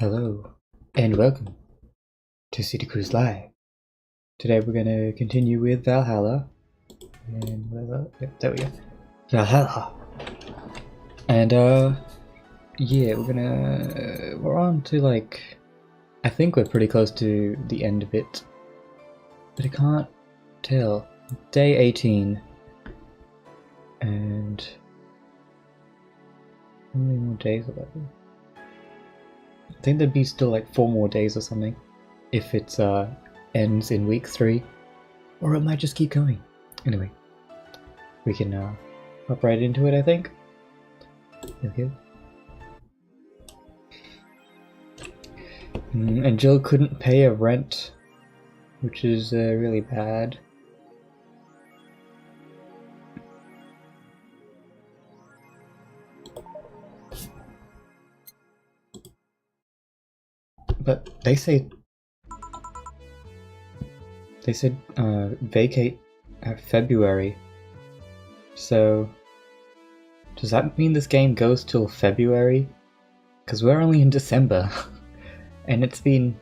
Hello, and welcome to City Cruise Live. Today we're gonna continue with Valhalla. And there we go. Valhalla. And yeah, we're on to I think we're pretty close to the end of it. But I can't tell. Day 18. And how many more days are there? I think there'd be still 4 more days or something if it ends in week 3, or it might just keep going. Anyway, we can hop right into it, I think. Okay. And Jill couldn't pay her rent, which is really bad. But they said vacate at February. So does that mean this game goes till February? Because we're only in December, and it's been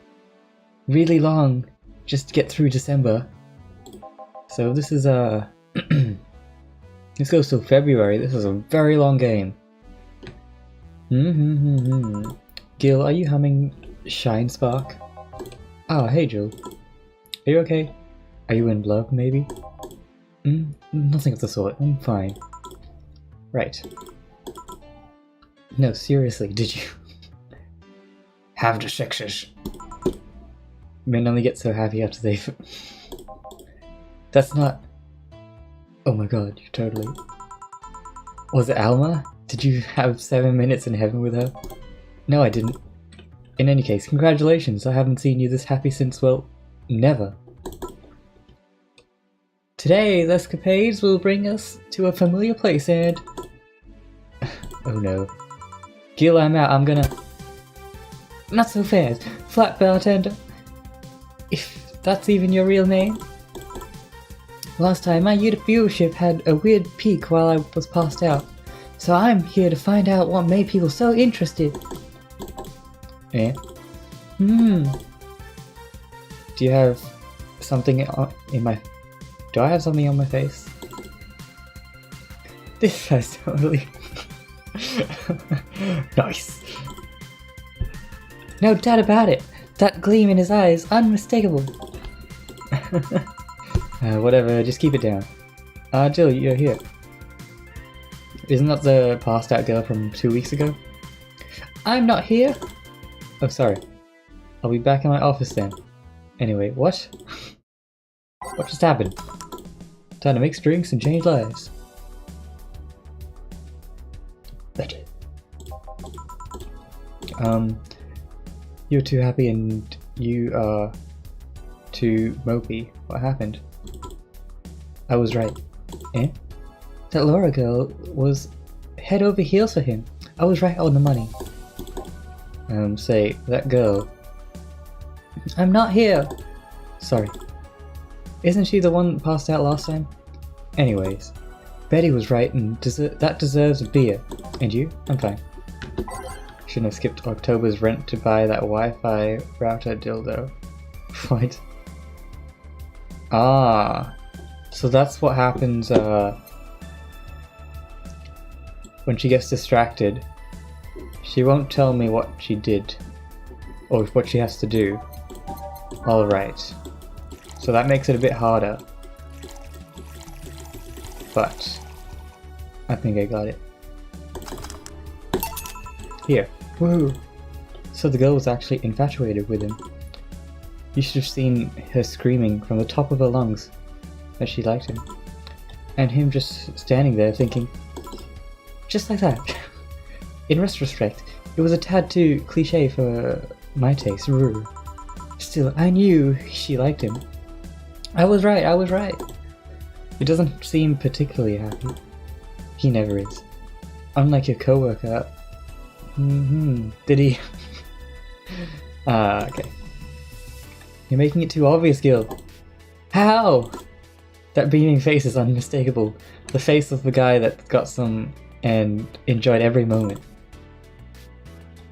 really long just to get through December. So this is this goes till February. This is a very long game. Gil, are you humming Shine Spark? Oh, hey Jill. Are you okay? Are you in love, maybe? Nothing of the sort. I'm fine. Right. No, seriously, did you have the sexes? Men only get so happy after they've... That's not... Oh my god, you totally... Was it Alma? Did you have 7 minutes in heaven with her? No, I didn't. In any case, congratulations, I haven't seen you this happy since, well, never. Today, the escapades will bring us to a familiar place and... Oh no. Gil, I'm out, I'm gonna... Not so fast, flat bartender. If that's even your real name. Last time, my viewership had a weird peak while I was passed out. So I'm here to find out what made people so interested. Eh? Do you have something in my... Do I have something on my face? This has totally... Nice. No doubt about it. That gleam in his eye is unmistakable. Whatever, just keep it down. Jill, you're here. Isn't that the passed out girl from 2 weeks ago? I'm not here. Oh, sorry. I'll be back in my office then. Anyway, what? What just happened? Time to mix drinks and change lives. Better. You're too happy and you are too mopey. What happened? I was right. Eh? That Laura girl was head over heels for him. I was right on the money. Say, that girl... I'm not here! Sorry. Isn't she the one that passed out last time? Anyways, Betty was right and that deserves a beer. And you? I'm fine. Shouldn't have skipped October's rent to buy that Wi-Fi router dildo. What? Ah, so that's what happens when she gets distracted. She won't tell me what she did, or what she has to do. Alright. So that makes it a bit harder. But I think I got it. Here. Woohoo! So the girl was actually infatuated with him. You should have seen her screaming from the top of her lungs that she liked him. And him just standing there thinking, just like that. In retrospect, it was a tad too cliché for my taste. Still, I knew she liked him. I was right, I was right. He doesn't seem particularly happy. He never is. Unlike your coworker. Did he? Okay. You're making it too obvious, Gil. How? That beaming face is unmistakable. The face of the guy that got and enjoyed every moment.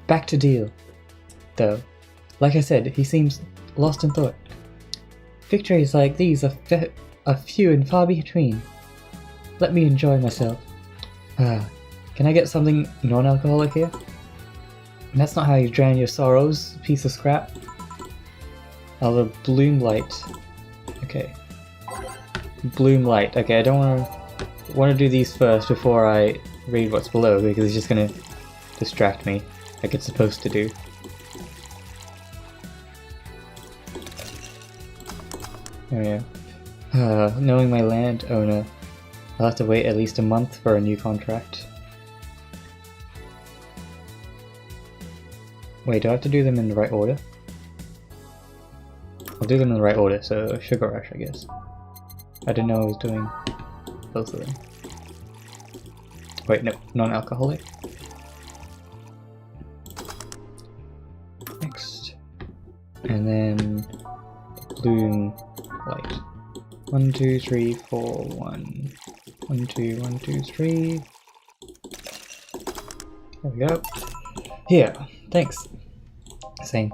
Back to deal. though. Like I said, he seems lost in thought. Victories like these are few and far between. Let me enjoy myself. Can I get something non-alcoholic here? That's not how you drown your sorrows, piece of scrap. Oh, the Bloom Light. Okay. Bloom Light. Okay, I don't want to do these first before I read what's below, because it's just gonna distract me, like it's supposed to do. Oh yeah. Knowing my landowner, I'll have to wait at least a month for a new contract. Wait, do I have to do them in the right order? I'll do them in the right order, so Sugar Rush, I guess. I didn't know I was doing both of them. Wait, no, non-alcoholic. Next. And then Bloom Light. 1, 2, 3, 4, 1. 1, 2, 1, 2, 3. There we go. Here, thanks. Same.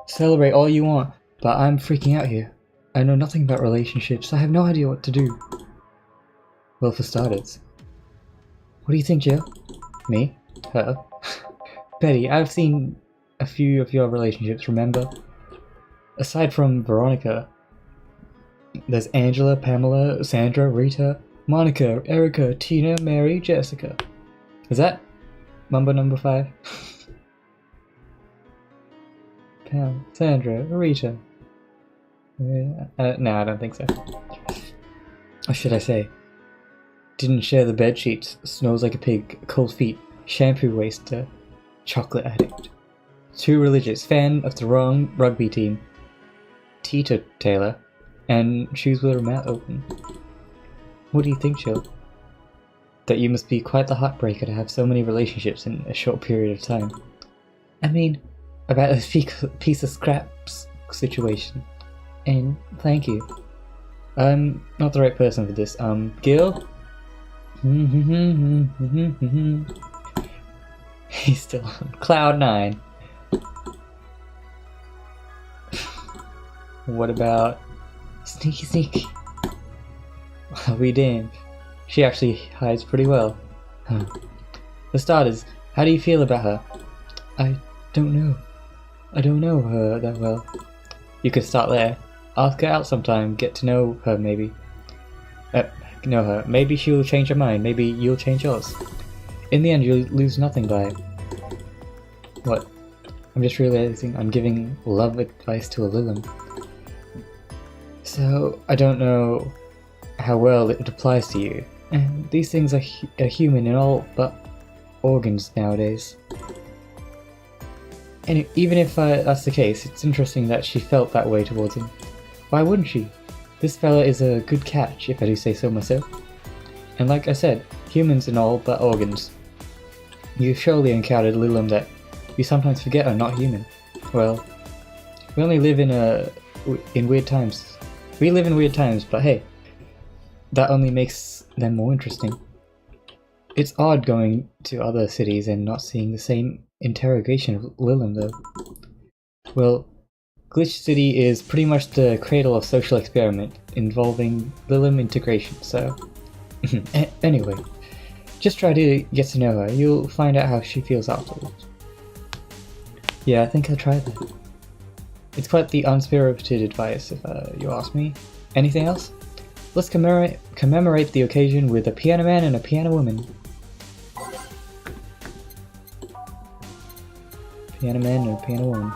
Celebrate all you want, but I'm freaking out here. I know nothing about relationships. I have no idea what to do. Well, for starters. What do you think, Jill? Me? Her? Betty, I've seen a few of your relationships, remember? Aside from Veronica, there's Angela, Pamela, Sandra, Rita, Monica, Erica, Tina, Mary, Jessica. Is that number 5? Pam, Sandra, Rita. No, I don't think so. Or should I say? Didn't share the bed sheets, snows like a pig, cold feet, shampoo waster, chocolate addict. Too religious, fan of the wrong rugby team, Tita Taylor, and shoes with her mouth open. What do you think, Jill? That you must be quite the heartbreaker to have so many relationships in a short period of time. I mean, about a piece of scraps situation. And thank you. I'm not the right person for this. Gil? He's still on cloud 9. What about Sneaky Sneaky? I'll be damned. She actually hides pretty well. Huh. For starters, how do you feel about her? I don't know. I don't know her that well. You could start there. Ask her out sometime, get to know her maybe. Know her. Maybe she'll change her mind, maybe you'll change yours. In the end, you'll lose nothing by it. What? I'm just realizing I'm giving love advice to a Lilim. So, I don't know how well it applies to you. And these things are human in all but organs nowadays. And even if that's the case, it's interesting that she felt that way towards him. Why wouldn't she? This fella is a good catch, if I do say so myself. And like I said, humans in all but organs. You've surely encountered Lilim that you sometimes forget are not human. Well, we only live in weird times. We live in weird times, but hey, that only makes them more interesting. It's odd going to other cities and not seeing the same interrogation of Lilim though. Well, Glitch City is pretty much the cradle of social experiment involving Lilim integration, so... Anyway, just try to get to know her. You'll find out how she feels afterwards. Yeah, I think I'll try that. It's quite the unspirited advice, if you ask me. Anything else? Let's commemorate the occasion with a piano man and a piano woman. Piano man and a piano woman.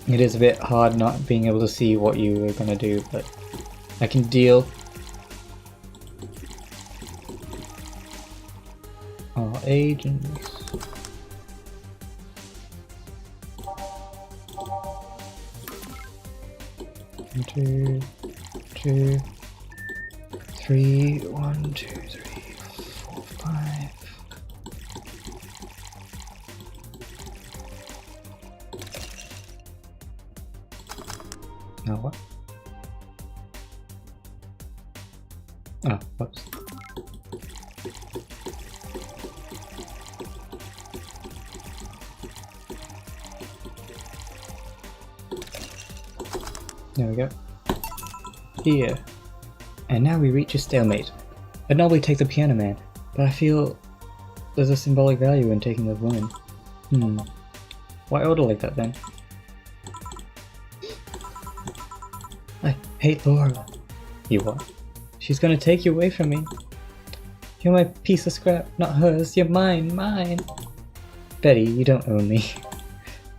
It is a bit hard not being able to see what you are gonna do, but I can deal. All agents. One, 2, 2, 3, 1, 2, 3, 4, 5. Now what? Oh, whoops. There we go. Here. And now we reach a stalemate. I'd normally take the piano man, but I feel there's a symbolic value in taking the woman. Why order like that then? I hate Laura. You what? She's gonna take you away from me. You're my piece of scrap, not hers. You're mine, mine. Betty, you don't own me.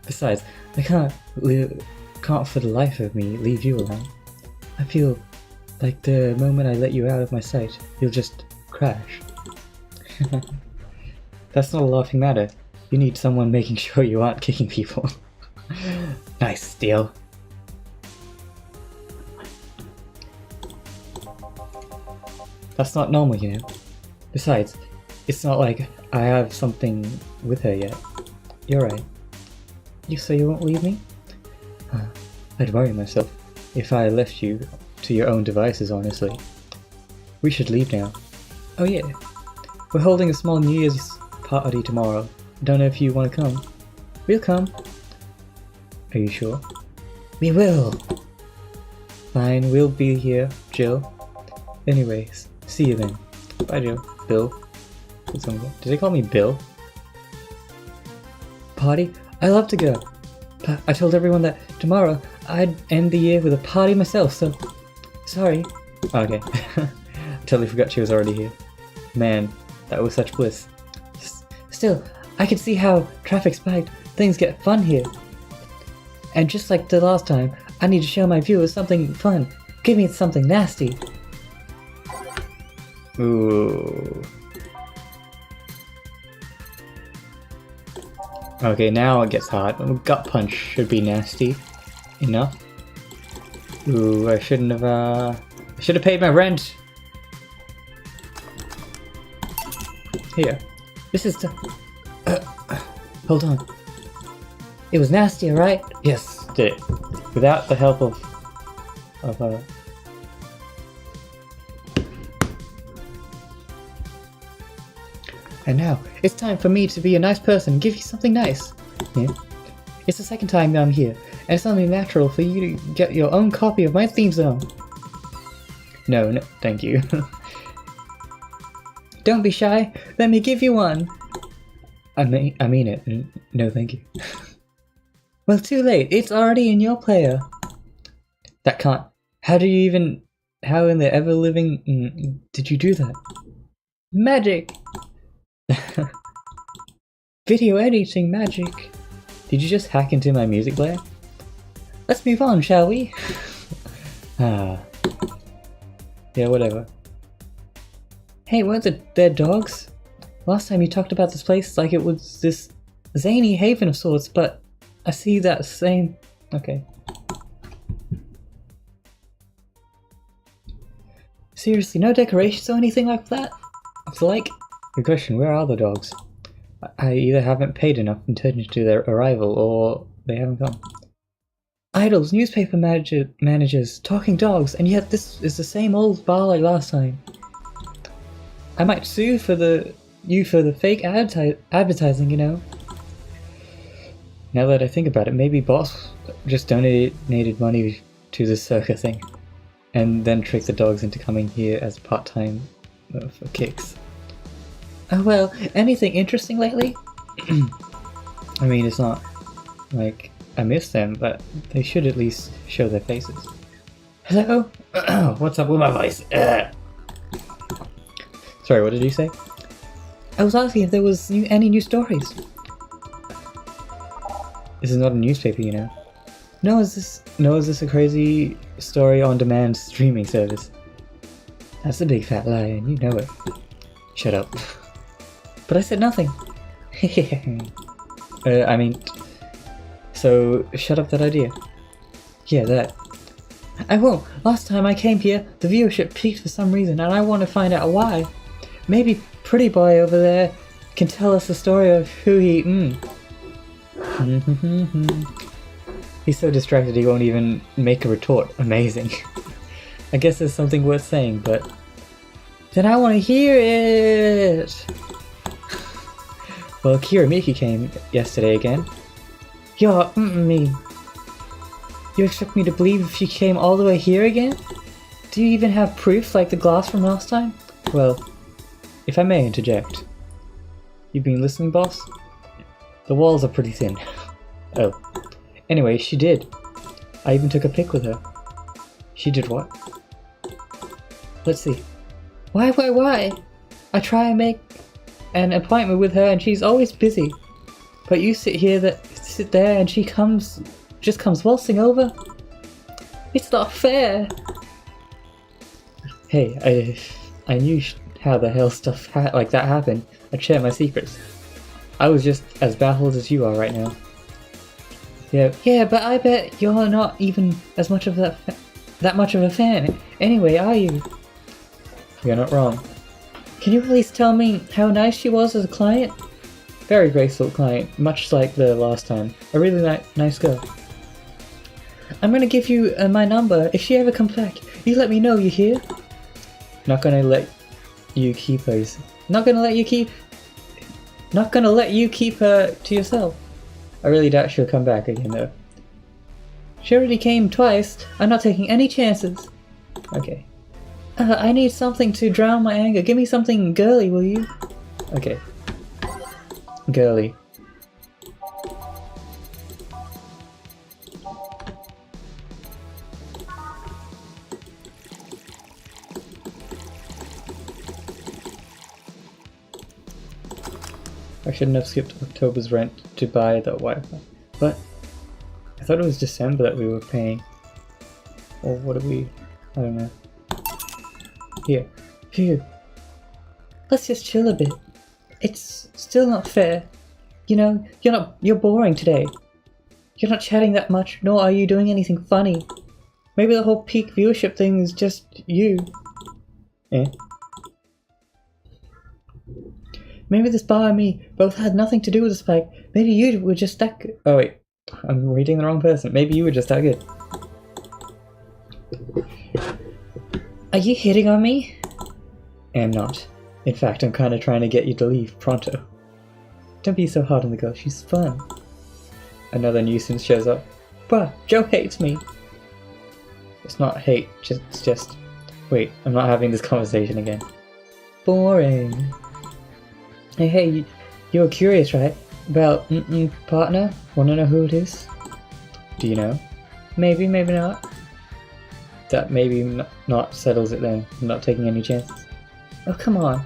Besides, I can't for the life of me leave you alone. I feel like the moment I let you out of my sight, you'll just crash. That's not a laughing matter. You need someone making sure you aren't kicking people. Nice steal. That's not normal, you know. Besides, it's not like I have something with her yet. You're right. You say you won't leave me? I'd worry myself if I left you to your own devices, honestly. We should leave now. Oh yeah. We're holding a small New Year's party tomorrow. Don't know if you want to come. We'll come. Are you sure? We will! Fine, we'll be here, Jill. Anyways, see you then. Bye, Jill. Bill. Did they call me Bill? Party? I love to go. But I told everyone that tomorrow I'd end the year with a party myself, so... Sorry. Okay. I totally forgot she was already here. Man, that was such bliss. Still, I can see how traffic spiked. Things get fun here. And just like the last time, I need to show my viewers something fun. Give me something nasty. Ooh. Okay, now it gets hot. Gut punch should be nasty enough. Ooh, I shouldn't have, I should have paid my rent. Here. This is hold on. It was nasty, right? Yes, did it. Without the help of And now, it's time for me to be a nice person and give you something nice. Yeah. It's the second time I'm here, and it's only natural for you to get your own copy of my theme song. No, thank you. Don't be shy, let me give you one. I mean it. No, thank you. Well, too late, it's already in your player. That can't... How in the ever-living... did you do that? Magic! Video editing magic. Did you just hack into my music player? Let's move on, shall we? Yeah, whatever. Hey, weren't there dogs? Last time you talked about this place like it was this zany haven of sorts, but I see that same... Okay. Seriously, no decorations or anything like that? It's like... Good question, where are the dogs? I either haven't paid enough in turning to their arrival, or they haven't come. Idols, newspaper managers, talking dogs, and yet this is the same old bar like last time. I might sue for the fake advertising, you know. Now that I think about it, maybe Boss just donated money to the circa thing, and then tricked the dogs into coming here as part-time for kicks. Oh well, anything interesting lately? I mean, it's not like I miss them, but they should at least show their faces. Hello? What's up with my voice? Sorry, what did you say? I was asking if there was any new stories. This is not a newspaper, you know. No, is this a crazy story-on-demand streaming service? That's a big fat lie, and you know it. Shut up. But I said nothing. I mean... So, shut up that idea. Yeah, that. I won't. Last time I came here, the viewership peaked for some reason, and I want to find out why. Maybe Pretty Boy over there can tell us the story of who he... He's so distracted he won't even make a retort. Amazing. I guess there's something worth saying, but... Then I want to hear it! Well, Kiramiki came yesterday again. You're mean. You expect me to believe if she came all the way here again? Do you even have proof like the glass from last time? Well, if I may interject. You've been listening, boss? The walls are pretty thin. Oh. Anyway, she did. I even took a pic with her. She did what? Let's see. Why? I try and make an appointment with her and she's always busy. But you sit there and she just comes waltzing over? It's not fair! Hey, I knew how the hell stuff like that happened. I'd share my secrets. I was just as baffled as you are right now. Yeah, but I bet you're not even as much of that much of a fan. Anyway, are you? You're not wrong. Can you at least tell me how nice she was as a client? Very graceful client, much like the last time. A really nice girl. I'm gonna give you my number. If she ever comes back, you let me know, you hear? Not gonna let you keep her. Not gonna let you keep her to yourself. I really doubt she'll come back again though. She already came twice. I'm not taking any chances. Okay. I need something to drown my anger. Give me something girly, will you? Okay. Girly. I shouldn't have skipped October's rent to buy the Wi-Fi. But I thought it was December that we were paying. Or what are we? I don't know. Here. Phew. Let's just chill a bit. It's still not fair. You know, you're boring today. You're not chatting that much, nor are you doing anything funny. Maybe the whole peak viewership thing is just you. Eh? Maybe this bar and me both had nothing to do with the spike. Maybe you were just that good. Oh wait, I'm reading the wrong person. Maybe you were just that good. Are you hitting on me? I'm not. In fact, I'm kinda trying to get you to leave pronto. Don't be so hard on the girl, she's fun. Another nuisance shows up. Bruh, Joe hates me. It's not hate, it's just... Wait, I'm not having this conversation again. Boring. Hey, you're curious, right? About partner? Wanna know who it is? Do you know? Maybe, maybe not. That maybe not settles it then. I'm not taking any chances. Oh, come on.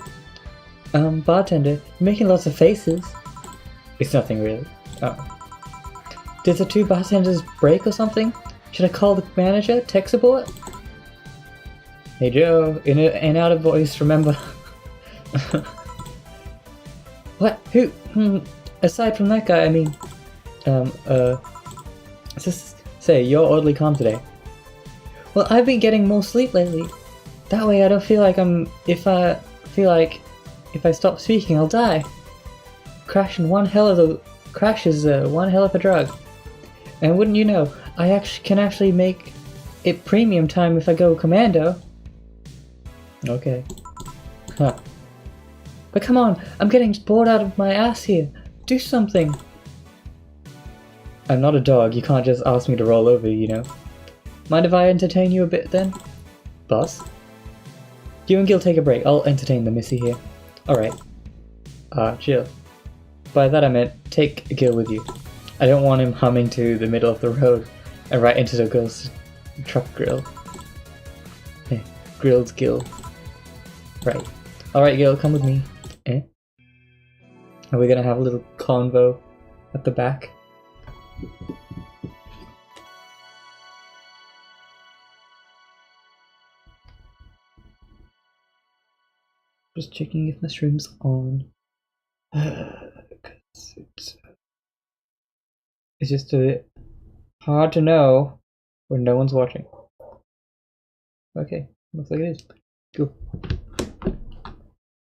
Bartender, you're making lots of faces. It's nothing really. Oh. Did the two bartenders break or something? Should I call the manager? Tech support? Hey Joe, in and out of voice, remember? What? Who? Aside from that guy, I mean... Just say, you're oddly calm today. Well, I've been getting more sleep lately. That way I don't feel like if I stop speaking, I'll die. Crash is one hell of a drug. And wouldn't you know, I can actually make it premium time if I go commando. Okay. Huh. But come on, I'm getting bored out of my ass here. Do something. I'm not a dog, you can't just ask me to roll over, you know. Mind if I entertain you a bit then? Boss? You and Gil take a break, I'll entertain the missy here. Alright. Chill. By that I meant, take Gil with you. I don't want him humming to the middle of the road and right into the girl's truck grill. Hey, grilled Gil. Right. Alright Gil, come with me. Eh? Are we gonna have a little convo at the back? Just checking if my stream's on. It's just a bit hard to know when no one's watching. Okay, looks like it is. Cool.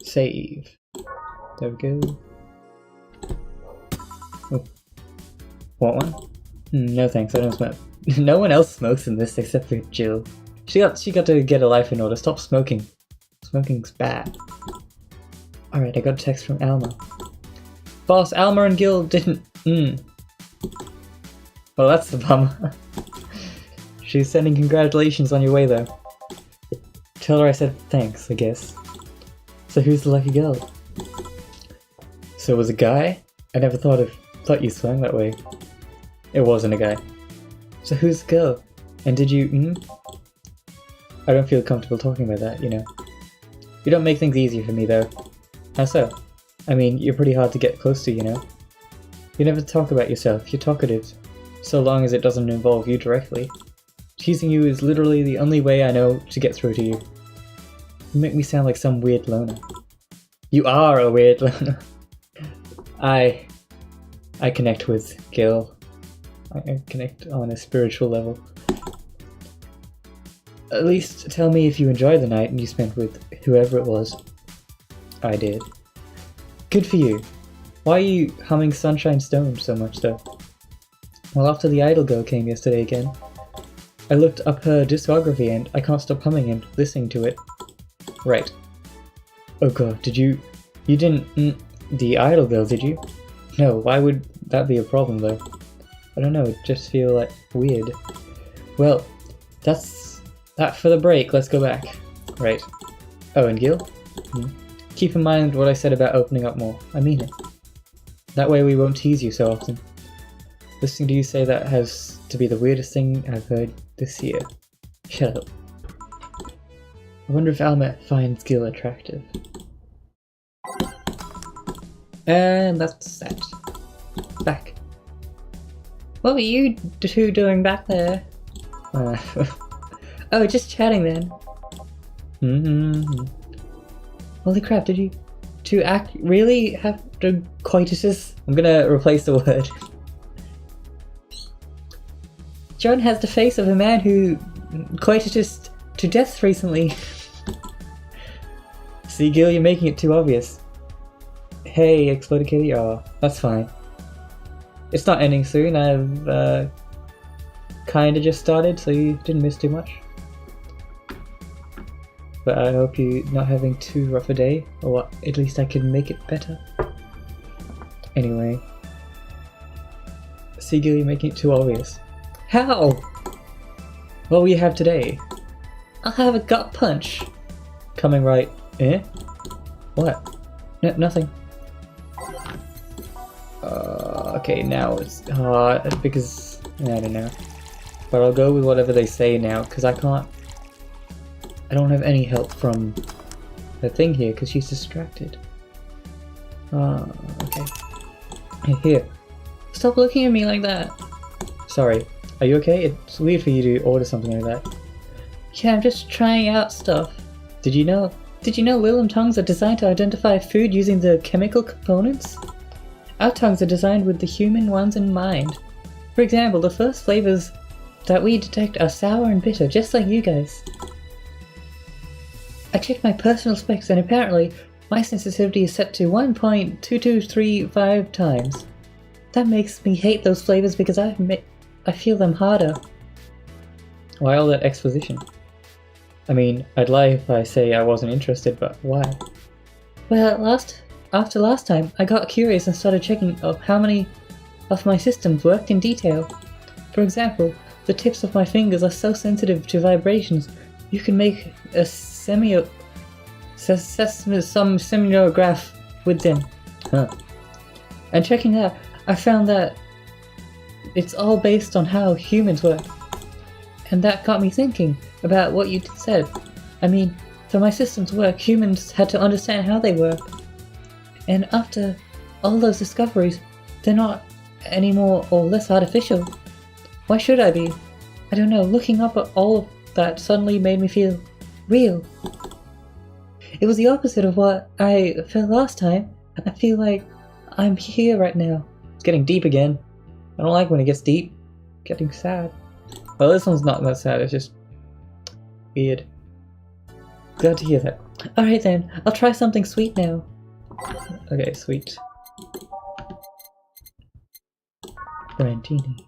Save. There we go. Oh. Want one? No thanks, I don't smoke. No one else smokes in this except for Jill. She got to get a life in order. Stop smoking. Smoking's bad. Alright, I got a text from Alma. Boss, Alma and Gil didn't... Well, that's the bummer. She's sending congratulations on your way though. Tell her I said thanks, I guess. So who's the lucky girl? So it was a guy? I never thought you swung that way. It wasn't a guy. So who's the girl? And did you, I don't feel comfortable talking about that, you know. You don't make things easier for me though. How so? I mean, you're pretty hard to get close to, you know. You never talk about yourself, you're talkative. So long as it doesn't involve you directly. Teasing you is literally the only way I know to get through to you. You make me sound like some weird loner. You are a weird loner. I connect with Gil. I connect on a spiritual level. At least tell me if you enjoyed the night and you spent with whoever it was. I did. Good for you. Why are you humming Sunshine Stone so much though? Well, after the Idol Girl came yesterday again, I looked up her discography and I can't stop humming and listening to it. Right. Oh god, you didn't the Idol Girl, did you? No, why would that be a problem though? I don't know, it just feel like weird. Well, that's that for the break, let's go back. Right. Oh, and Gil? Keep in mind what I said about opening up more. I mean it. That way we won't tease you so often. Listening to you say that has to be the weirdest thing I've heard this year. Shut up. I wonder if Alma finds Gil attractive. And that's that. Back. What were you two doing back there? Oh, just chatting then. Holy crap, did you really have to coitus? I'm gonna replace the word. John has the face of a man who coitus to death recently. See, Gil, you're making it too obvious. Hey, Exploded Kitty. Oh, that's fine. It's not ending soon. I've kinda just started, so you didn't miss too much. But I hope you're not having too rough a day, or at least I can make it better. Anyway. See, Gil, you're making it too obvious. How? What will you have today? I'll have a gut punch. Coming right. Eh? What? Nothing. Okay, now it's because I don't know. But I'll go with whatever they say now, because I don't have any help from the thing here, because she's distracted. Okay. Hey, here. Stop looking at me like that. Sorry. Are you okay? It's weird for you to order something like that. Yeah, I'm just trying out stuff. Did you know Lilim tongues are designed to identify food using the chemical components? Our tongues are designed with the human ones in mind. For example, the first flavors that we detect are sour and bitter, just like you guys. I checked my personal specs and apparently my sensitivity is set to 1.2235 times. That makes me hate those flavors because I feel them harder. Why all that exposition? I mean, I'd lie if I say I wasn't interested, but why? Well, after last time, I got curious and started checking how many of my systems worked in detail. For example, the tips of my fingers are so sensitive to vibrations, you can make a seismograph with them. Huh. And checking that, I found that it's all based on how humans work. And that got me thinking about what you said. I mean, for my systems to work, humans had to understand how they work. And after all those discoveries, they're not any more or less artificial. Why should I be? I don't know, looking up at all of that suddenly made me feel real. It was the opposite of what I felt last time. I feel like I'm here right now. It's getting deep again. I don't like when it gets deep. Getting sad. Well, this one's not that sad, it's just weird. Glad to hear that. Alright then, I'll try something sweet now. Okay, sweet. Brandini.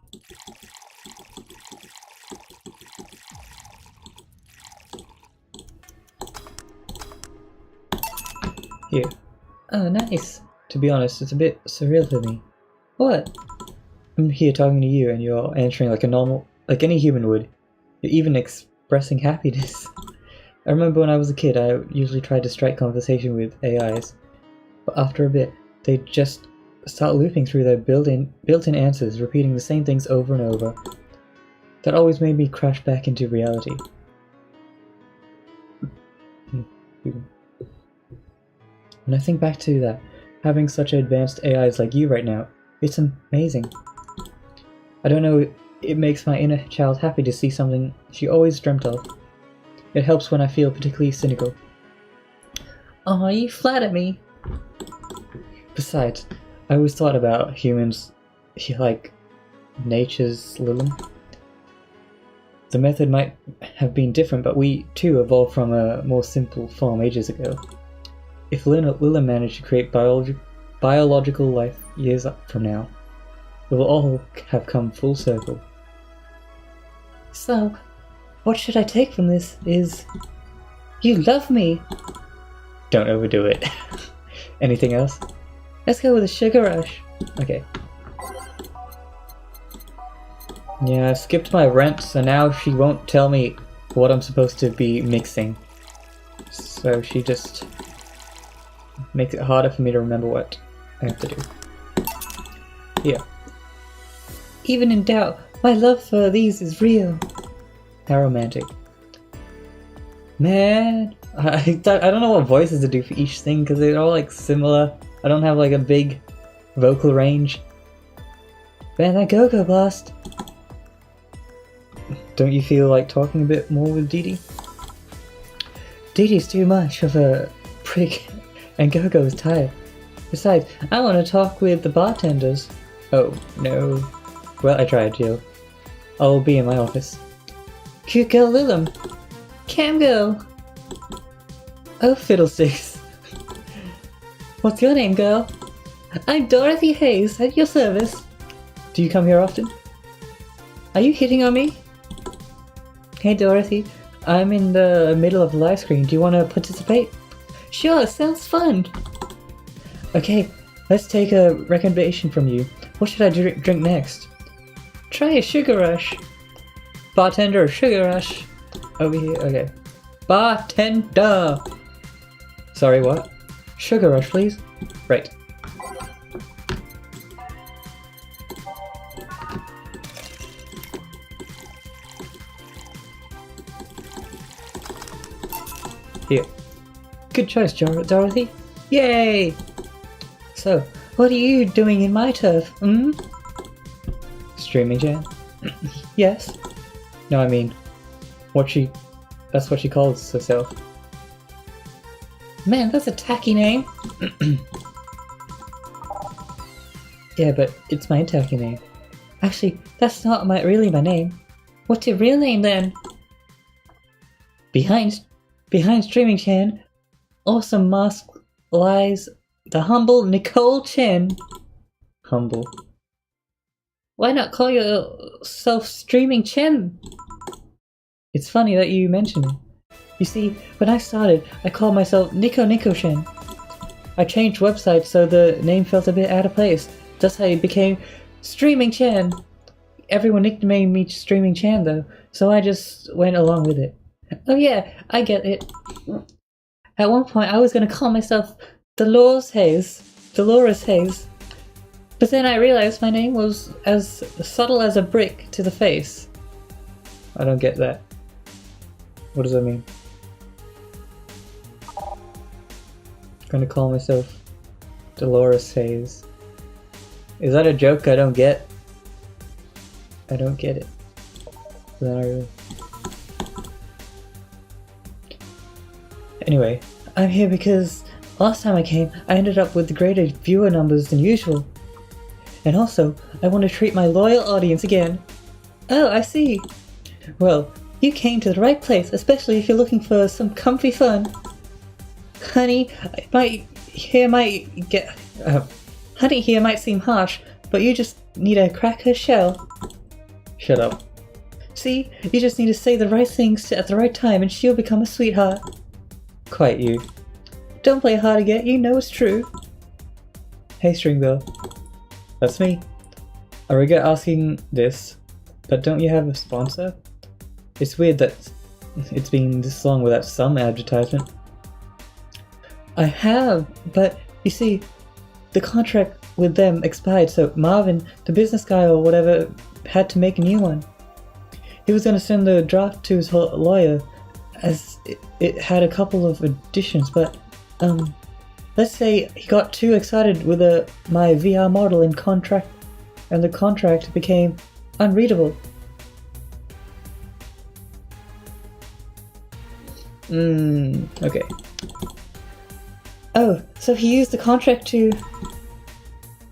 Here. Oh, nice. To be honest, it's a bit surreal for me. What? I'm here talking to you and you're answering like any human would. You're even expressing happiness. I remember when I was a kid, I usually tried to strike conversation with AIs, but after a bit, they just start looping through their built-in answers, repeating the same things over and over. That always made me crash back into reality. When I think back to that, having such advanced AIs like you right now, it's amazing. I don't know, it makes my inner child happy to see something she always dreamt of. It helps when I feel particularly cynical. Oh, you flatter me. Besides, I always thought about humans like nature's Lilim. The method might have been different, but we too evolved from a more simple form ages ago. If Lilim managed to create biological life years up from now, it will all have come full circle. So, what should I take from this is... You love me! Don't overdo it. Anything else? Let's go with a sugar rush. Okay. Yeah, I've skipped my rent, so now she won't tell me what I'm supposed to be mixing. So she just makes it harder for me to remember what I have to do. Here. Even in doubt, my love for these is real. How romantic. Man, I don't know what voices to do for each thing because they're all like similar. I don't have like a big vocal range. Man, that Go-Go Blast! Don't you feel like talking a bit more with Dee Dee? Dee Dee's too much of a prick, and Go-Go is tired. Besides, I want to talk with the bartenders. Oh, no. Well, I tried, Jill. I'll be in my office. Cute girl Lilim. Cam girl. Oh, fiddlesticks. What's your name, girl? I'm Dorothy Hayes, at your service. Do you come here often? Are you hitting on me? Hey Dorothy, I'm in the middle of a live stream. Do you want to participate? Sure, sounds fun. Okay, let's take a recommendation from you. What should I drink next? Try a sugar rush. Bartender, sugar rush. Over here, okay. Bartender! Sorry, what? Sugar rush, please. Right. Here. Good choice, Dorothy. Yay! So, what are you doing in my turf, hmm? Streaming Jan? Yes. No, I mean, that's what she calls herself. Man, that's a tacky name. Yeah, but it's my tacky name. Actually, that's not really my name. What's your real name then? Behind Streaming Chan, awesome mask lies the humble Nicole Chen. Humble. Why not call yourself Streaming Chen? It's funny that you mention it. You see, when I started, I called myself Nico Chen. I changed websites so the name felt a bit out of place. That's how it became Streaming Chan. Everyone nicknamed me Streaming Chan though, so I just went along with it. Oh yeah, I get it. At one point I was gonna call myself Dolores Hayes. But then I realized my name was as subtle as a brick to the face. I don't get that. What does that mean? I'm gonna call myself Dolores Hayes. Is that a joke I don't get? I don't get it. Not really. Anyway, I'm here because last time I came, I ended up with greater viewer numbers than usual. And also, I want to treat my loyal audience again. Oh, I see. Well, you came to the right place, especially if you're looking for some comfy fun. Honey here might seem harsh, but you just need to crack her shell. Shut up. See, you just need to say the right things at the right time and she'll become a sweetheart. Quite you. Don't play hard to get, you know it's true. Hey Stringbell. That's me. I regret asking this, but don't you have a sponsor? It's weird that it's been this long without some advertisement. I have, but you see, the contract with them expired, so Marvin, the business guy or whatever, had to make a new one. He was going to send the draft to his lawyer, as it had a couple of additions, but let's say he got too excited with my VR model and the contract became unreadable. Okay. Oh, so he used the contract to...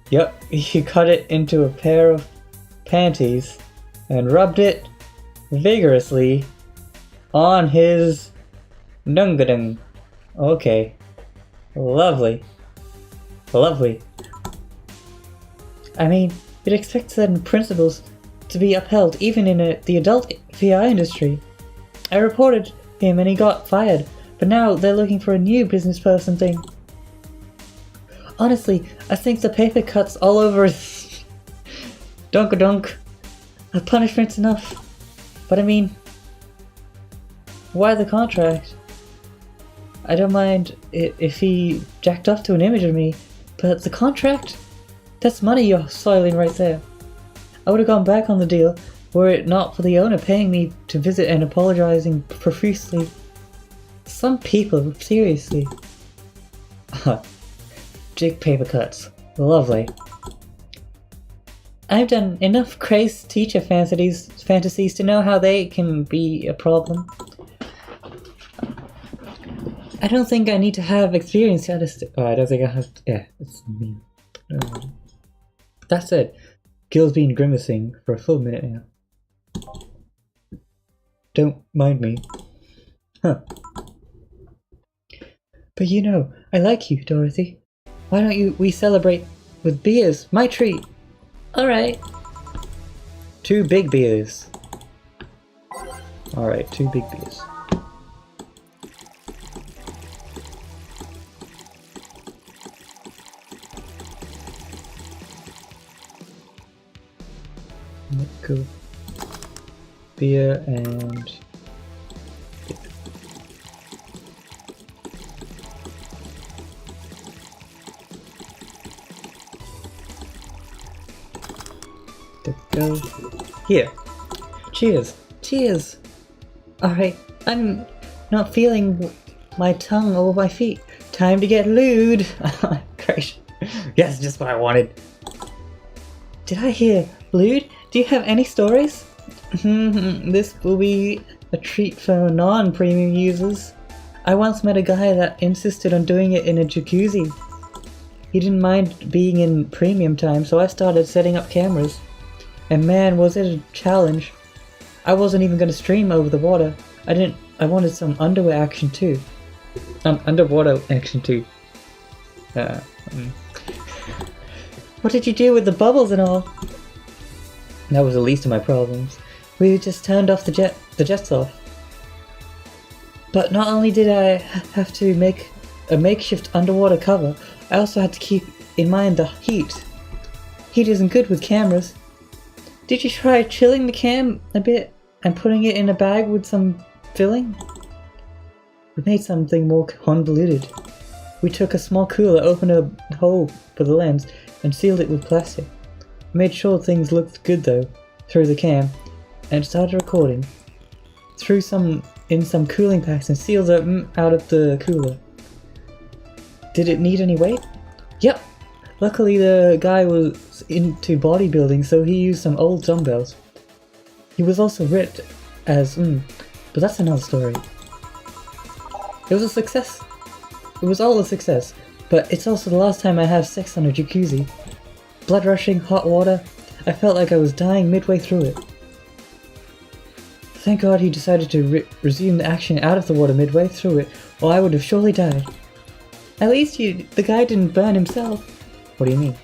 Yep, he cut it into a pair of panties and rubbed it vigorously on his dungadung. Okay. Lovely. Lovely. I mean, you'd expect certain principles to be upheld even in the adult VR industry. I reported him and he got fired, but now they're looking for a new business person thing. Honestly, I think the paper cuts all over Dunkadunk are punishment's enough. But I mean, why the contract? I don't mind if he jacked off to an image of me, but the contract? That's money you're soiling right there. I would have gone back on the deal were it not for the owner paying me to visit and apologizing profusely. Some people, seriously. Jig paper cuts. Lovely. I've done enough crazed teacher fantasies to know how they can be a problem. I don't think I need to have experience to understand. Oh, I don't think I have. Yeah, it's mean. That said, Gil's been grimacing for a full minute now. Don't mind me. Huh. But you know, I like you, Dorothy. Why don't we celebrate with beers? My treat. Alright. 2 big beers. Alright, 2 big beers. Cool. Beer and... Let's go. Here. Cheers. Cheers. Alright, I'm not feeling my tongue or my feet. Time to get lewd. Great. Yes, just what I wanted. Did I hear lewd? Do you have any stories? This will be a treat for non-premium users. I once met a guy that insisted on doing it in a jacuzzi. He didn't mind being in premium time, so I started setting up cameras. And man, was it a challenge. I wasn't even going to stream over the water. I wanted some underwear action too. Underwater action too. What did you do with the bubbles and all? That was the least of my problems. We just turned off the jets off. But not only did I have to make a makeshift underwater cover, I also had to keep in mind the heat. Heat isn't good with cameras. Did you try chilling the cam a bit and putting it in a bag with some filling? We made something more convoluted. We took a small cooler, opened a hole for the lens, and sealed it with plastic. Made sure things looked good though, through the cam, and started recording. Threw some in some cooling packs and sealed them out of the cooler. Did it need any weight? Yep! Luckily the guy was into bodybuilding, so he used some old dumbbells. He was also ripped as, but that's another story. It was a success. It was all a success, but it's also the last time I have sex on a jacuzzi. Blood rushing, hot water. I felt like I was dying midway through it. Thank God he decided to resume the action out of the water midway through it, or I would have surely died. At least the guy didn't burn himself. What do you mean?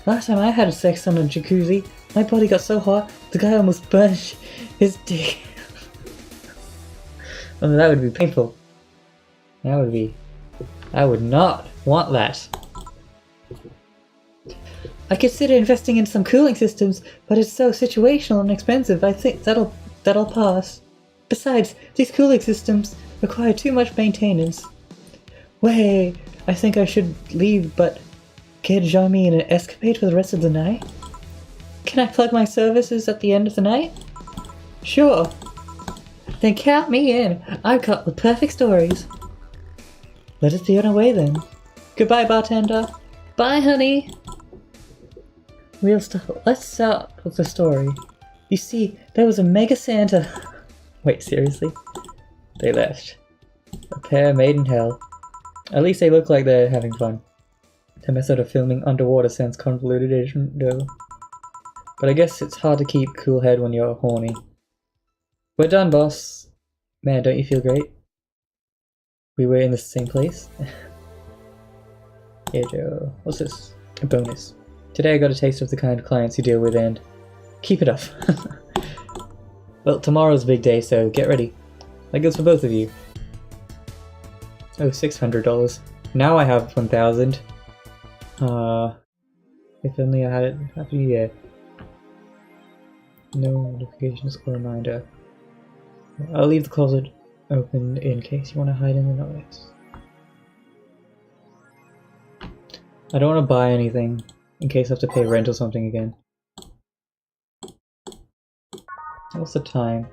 Last time I had sex on a jacuzzi, my body got so hot, the guy almost burned his dick. Oh, that would be painful. I would not want that. I consider investing in some cooling systems, but it's so situational and expensive. I think that'll pass. Besides, these cooling systems require too much maintenance. Wait, I think I should leave, but care to join me in an escapade for the rest of the night? Can I plug my services at the end of the night? Sure. Then count me in. I've got the perfect stories. Let us be on our way then. Goodbye, bartender. Bye, honey. Let's start with the story. You see, there was a Mega Santa. Wait, seriously? They left. A pair made in hell. At least they look like they're having fun. The method of filming underwater sounds convoluted, though. But I guess it's hard to keep cool head when you're horny. We're done, boss. Man, don't you feel great? We were in the same place? Here, Joe. What's this? A bonus. Today I got a taste of the kind of clients you deal with and... keep it up. Well, tomorrow's a big day, so get ready. That goes for both of you. Oh, $600. Now I have 1,000. If only I had it happy year. No notifications or reminder. I'll leave the closet open in case you want to hide in the noise. I don't want to buy anything in case I have to pay rent or something again. What's the time?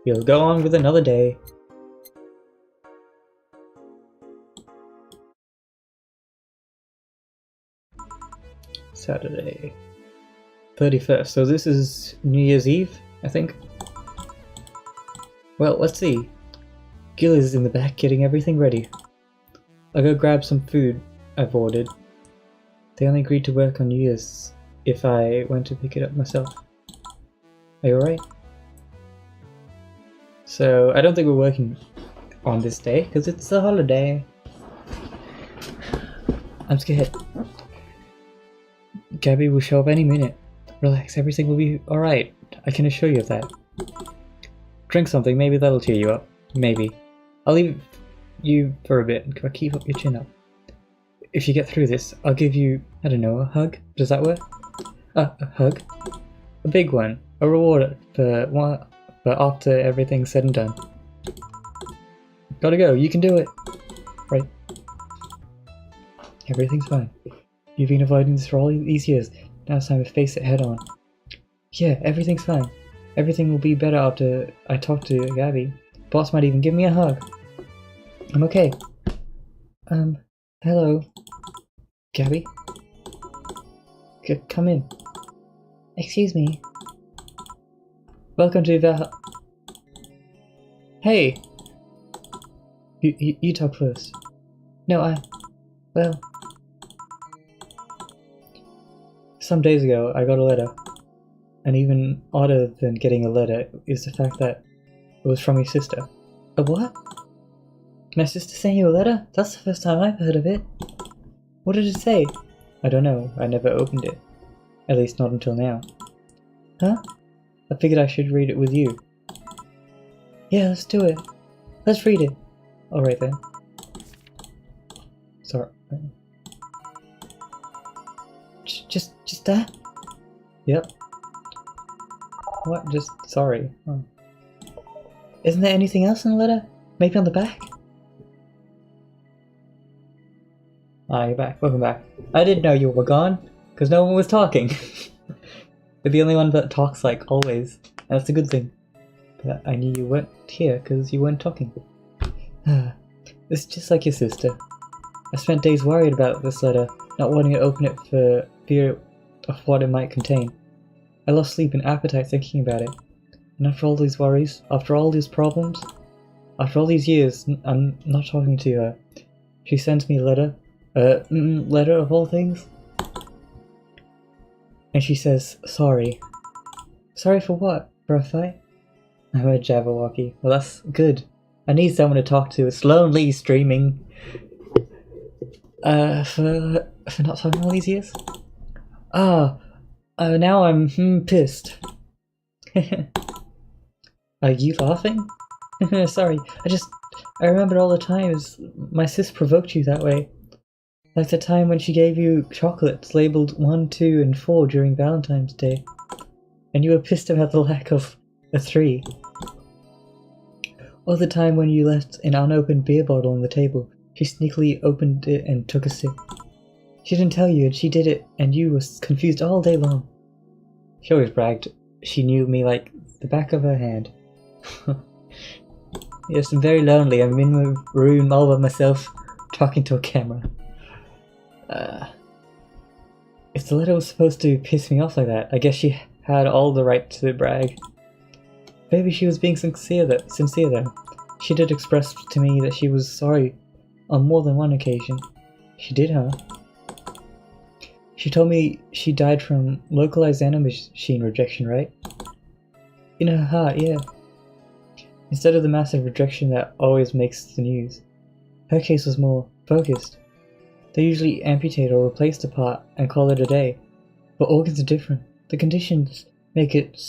We'll go on with another day. Saturday. 31st. So this is New Year's Eve, I think. Well, let's see. Gil is in the back getting everything ready. I'll go grab some food I've ordered. They only agreed to work on New Year's if I went to pick it up myself. Are you alright? So, I don't think we're working on this day, because it's a holiday. I'm scared. Gabby will show up any minute. Relax, everything will be alright. I can assure you of that. Drink something, maybe that'll cheer you up. Maybe. I'll leave you for a bit and keep up your chin up. If you get through this, I'll give you, I don't know, a hug? Does that work? A hug? A big one. A reward for after everything's said and done. Gotta go, you can do it. Right. Everything's fine. You've been avoiding this for all these years. Now it's time to face it head on. Yeah, everything's fine. Everything will be better after I talk to Gabby. Boss might even give me a hug. I'm okay. Hello. Gabby? Come in. Excuse me. Welcome to the... Hey! You talk first. No, well... Some days ago, I got a letter. And even odder than getting a letter is the fact that it was from your sister. A what? My sister sent you a letter? That's the first time I've heard of it. What did it say? I don't know. I never opened it. At least not until now. Huh? I figured I should read it with you. Yeah, let's do it. Let's read it. Alright then. Sorry. Just that? Yep. What? Just sorry. Oh. Isn't there anything else in the letter? Maybe on the back? Ah, you're back. Welcome back. I didn't know you were gone, because no one was talking. You're the only one that talks, like, always. And that's a good thing. But I knew you weren't here, because you weren't talking. It's just like your sister. I spent days worried about this letter, not wanting to open it for fear of what it might contain. I lost sleep and appetite thinking about it. And after all these worries, after all these problems, after all these years, I'm not talking to her. She sends me a letter. Letter of all things. And she says, sorry. Sorry for what? For a fight? I'm a Jabberwocky. Well, that's good. I need someone to talk to. It's lonely streaming. For not talking all these years? Now I'm pissed. Are you laughing? Sorry, I remember all the times my sis provoked you that way. Like the time when she gave you chocolates labeled 1, 2, and 4 during Valentine's Day. And you were pissed about the lack of a 3. Or the time when you left an unopened beer bottle on the table. She sneakily opened it and took a sip. She didn't tell you, and she did it, and you was confused all day long. She always bragged she knew me like the back of her hand. Yes, I'm very lonely. I'm in my room all by myself, talking to a camera. If the letter was supposed to piss me off like that, I guess she had all the right to brag. Maybe she was being sincere though. She did express to me that she was sorry on more than one occasion. She did, huh? She told me she died from localized nanomachine rejection, right? In her heart, yeah. Instead of the massive rejection that always makes the news. Her case was more focused. They usually amputate or replace the part and call it a day. But organs are different. The conditions make it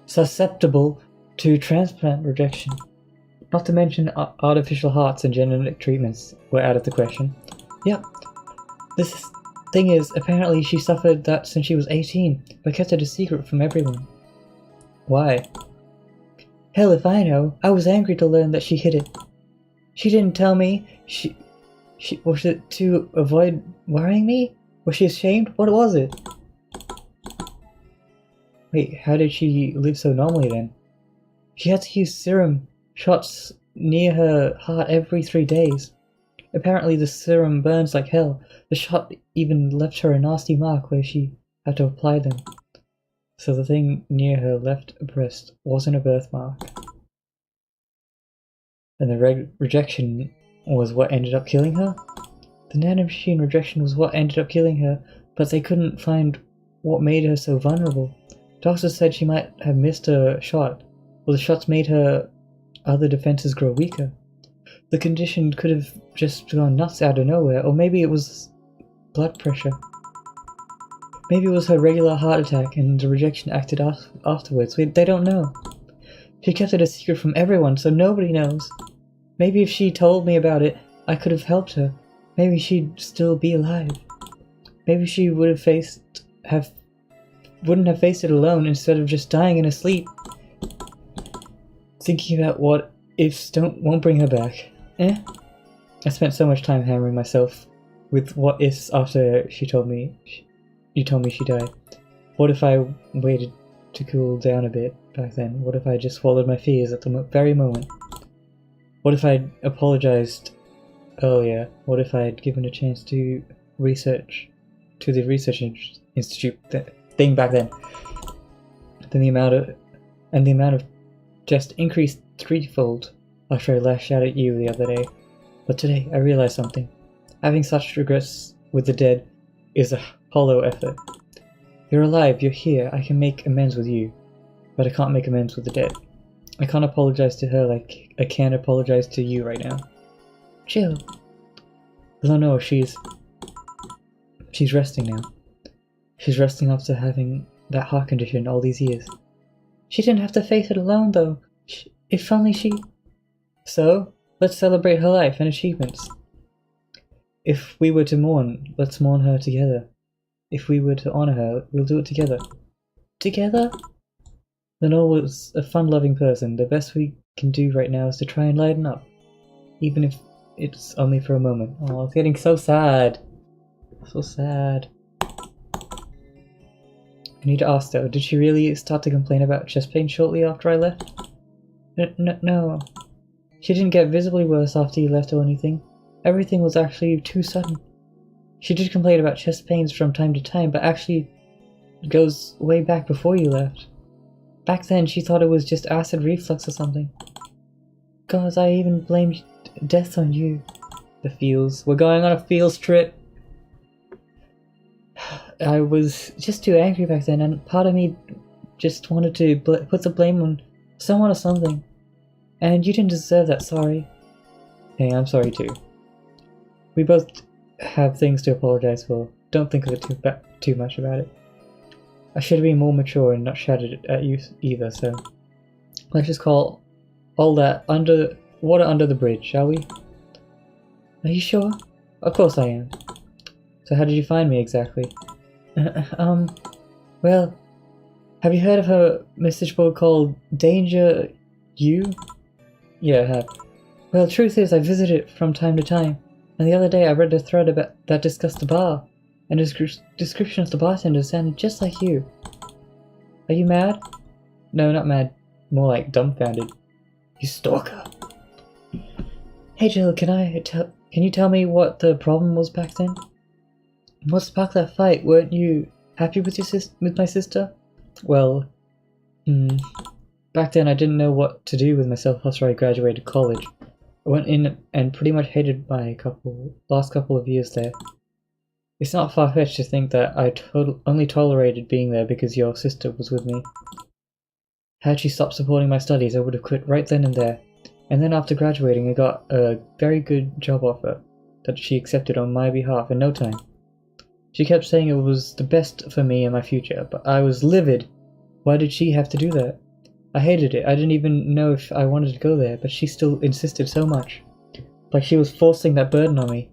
susceptible to transplant rejection. Not to mention artificial hearts and genetic treatments were out of the question. Yep. This thing is, apparently she suffered that since she was 18, but kept it a secret from everyone. Why? Hell if I know. I was angry to learn that she hid it. She didn't tell me. She was it to avoid worrying me? Was she ashamed? What was it? Wait, how did she live so normally then? She had to use serum shots near her heart every 3 days. Apparently the serum burns like hell. The shot even left her a nasty mark where she had to apply them. So the thing near her left breast wasn't a birthmark. And the rejection was what ended up killing her? The nanomachine rejection was what ended up killing her, but they couldn't find what made her so vulnerable. Doctors said she might have missed a shot, or the shots made her other defenses grow weaker. The condition could have just gone nuts out of nowhere, or maybe it was blood pressure. Maybe it was her regular heart attack and the rejection acted afterwards. They don't know. She kept it a secret from everyone, so nobody knows. Maybe if she told me about it, I could have helped her. Maybe she'd still be alive. Maybe she wouldn't have faced it alone instead of just dying in her sleep. Thinking about what ifs won't bring her back. I spent so much time hammering myself with what ifs after you told me she died. What if I waited to cool down a bit back then? What if I just swallowed my fears at the very moment? What if I'd apologized earlier? What if I'd given a chance to research to the research institute thing back then? Then the amount of just increased threefold after I lashed out at you the other day. But today I realized something. Having such regrets with the dead is a hollow effort. You're alive, you're here, I can make amends with you, but I can't make amends with the dead. I can't apologize to her like I can't apologize to you right now. Chill. Oh no, she's resting now. She's resting after having that heart condition all these years. She didn't have to face it alone though. If only she... So, let's celebrate her life and achievements. If we were to mourn, let's mourn her together. If we were to honor her, we'll do it together. Together? Lenore was a fun-loving person. The best we can do right now is to try and lighten up. Even if it's only for a moment. Oh, it's getting so sad. So sad. I need to ask though, did she really start to complain about chest pain shortly after I left? No. She didn't get visibly worse after you left or anything. Everything was actually too sudden. She did complain about chest pains from time to time, but actually it goes way back before you left. Back then, she thought it was just acid reflux or something. God, I even blamed death on you. The feels. We're going on a feels trip. I was just too angry back then, and part of me just wanted to put the blame on someone or something. And you didn't deserve that, sorry. Hey, I'm sorry too. We both have things to apologize for. Don't think of it too much about it. I should have been more mature and not shouted at you either, so... Let's just call all that water under the bridge, shall we? Are you sure? Of course I am. So how did you find me exactly? Well... Have you heard of a message board called Danger You? Yeah, I have. Well, the truth is, I visit it from time to time, and the other day I read a thread about that discussed the bar, and the description of the bartender sounded just like you. Are you mad? No, not mad. More like dumbfounded. You stalker. Hey Jill, can you tell me what the problem was back then? What sparked that fight? Weren't you happy with my sister? Well, back then I didn't know what to do with myself after I graduated college. I went in and pretty much hated my last couple of years there. It's not far-fetched to think that I only tolerated being there because your sister was with me. Had she stopped supporting my studies, I would have quit right then and there. And then after graduating, I got a very good job offer that she accepted on my behalf in no time. She kept saying it was the best for me and my future, but I was livid. Why did she have to do that? I hated it. I didn't even know if I wanted to go there, but she still insisted so much. Like she was forcing that burden on me.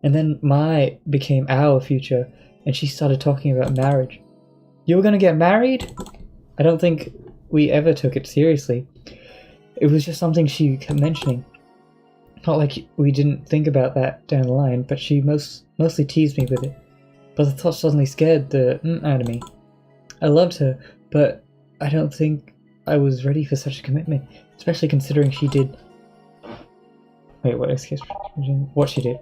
And then my became our future, and she started talking about marriage. You were gonna get married? I don't think we ever took it seriously. It was just something she kept mentioning. Not like we didn't think about that down the line, but she mostly teased me with it. But the thought suddenly scared the out of me. I loved her, but I don't think I was ready for such a commitment, especially considering she did... Wait, what? Excuse me. What she did.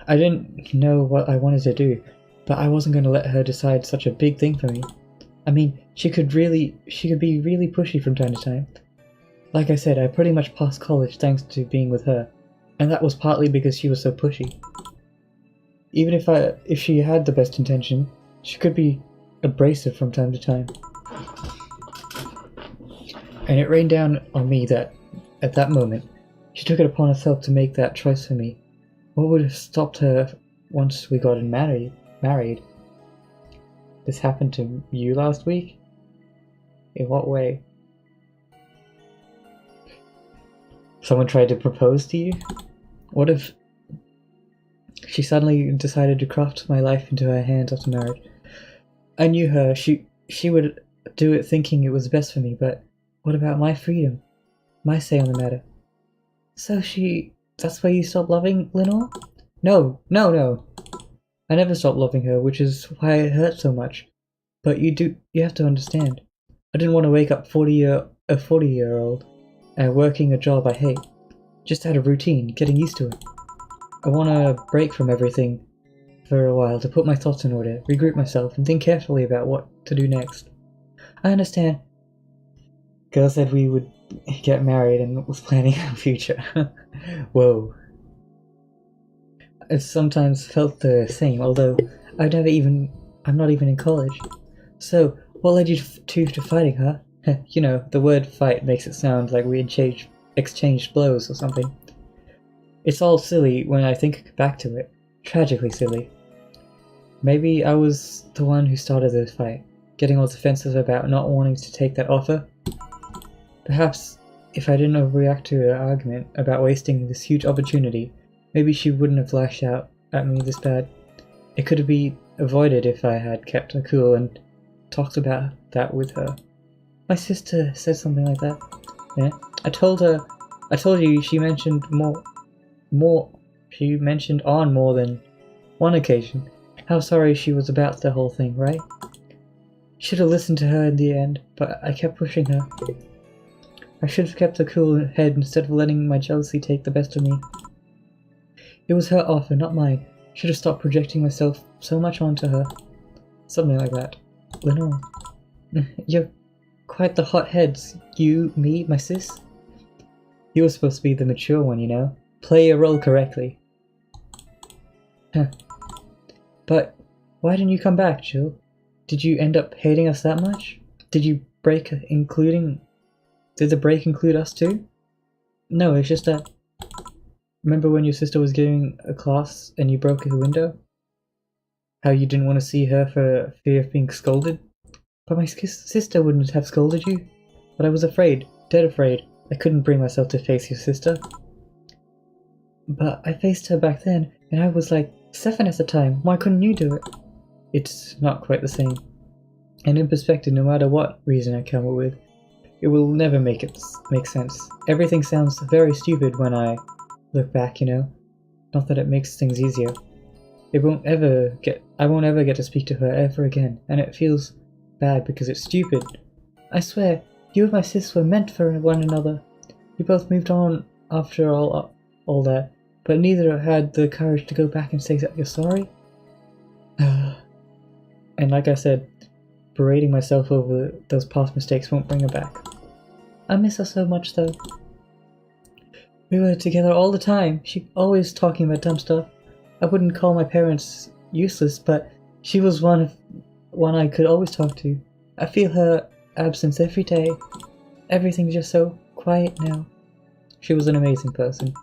I didn't know what I wanted to do, but I wasn't going to let her decide such a big thing for me. I mean, she could be really pushy from time to time. Like I said, I pretty much passed college thanks to being with her, and that was partly because she was so pushy. Even if she had the best intention, she could be abrasive from time to time. And it rained down on me that, at that moment, she took it upon herself to make that choice for me. What would have stopped her once we got married? This happened to you last week? In what way? Someone tried to propose to you? What if she suddenly decided to craft my life into her hands after marriage? I knew her. She would do it thinking it was best for me, but what about my freedom? My say on the matter? So that's why you stopped loving Lenore? No. I never stopped loving her, which is why it hurt so much. But you have to understand. I didn't want to wake up a 40-year-old working a job I hate. Just out of routine, getting used to it. I want to break from everything for a while to put my thoughts in order, regroup myself, and think carefully about what to do next. I understand. Girl said we would get married and was planning our future. Whoa. I've sometimes felt the same, although I'm not even in college. So, what led you to fighting, huh? You know, the word fight makes it sound like we exchanged blows or something. It's all silly when I think back to it. Tragically silly. Maybe I was the one who started the fight, getting all defensive about not wanting to take that offer. Perhaps if I didn't overreact to her argument about wasting this huge opportunity, maybe she wouldn't have lashed out at me this bad. It could have been avoided if I had kept her cool and talked about that with her. My sister said something like that. Yeah? I told you she mentioned she mentioned on more than one occasion how sorry she was about the whole thing, right? Should have listened to her in the end, but I kept pushing her. I should have kept a cool head instead of letting my jealousy take the best of me. It was her offer, not mine. Should have stopped projecting myself so much onto her. Something like that. Lenore. You're quite the hotheads. You, me, my sis. You were supposed to be the mature one, you know. Play your role correctly. But why didn't you come back, Jill? Did you end up hating us that much? Did the break include us too? No, it's just that... Remember when your sister was giving a class and you broke her window? How you didn't want to see her for fear of being scolded? But my sister wouldn't have scolded you. But I was afraid, dead afraid. I couldn't bring myself to face your sister. But I faced her back then, and I was like 7 at the time. Why couldn't you do it? It's not quite the same. And in perspective, no matter what reason I come up with, it will never make sense. Everything sounds very stupid when I look back, you know? Not that it makes things easier. I won't ever get to speak to her ever again, and it feels bad because it's stupid. I swear, you and my sis were meant for one another. You both moved on after all that, but neither had the courage to go back and say that you're sorry. And like I said, berating myself over those past mistakes won't bring her back. I miss her so much though. We were together all the time. She always talking about dumb stuff. I wouldn't call my parents useless, but she was one I could always talk to. I feel her absence every day. Everything's just so quiet now. She was an amazing person.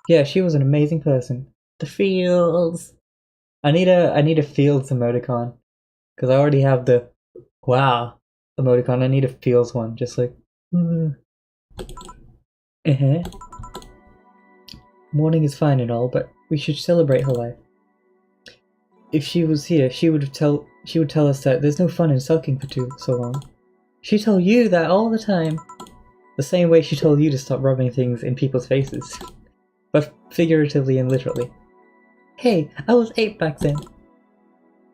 Yeah, she was an amazing person. The Fields. I need a Fields emoticon, because I already have the wow emoticon. I need a Fields one, just like. Mourning is fine and all, but we should celebrate her life. If she was here, she would tell us that there's no fun in sulking for so long. She told you that all the time. The same way she told you to stop rubbing things in people's faces. But figuratively and literally. Hey, I was 8 back then.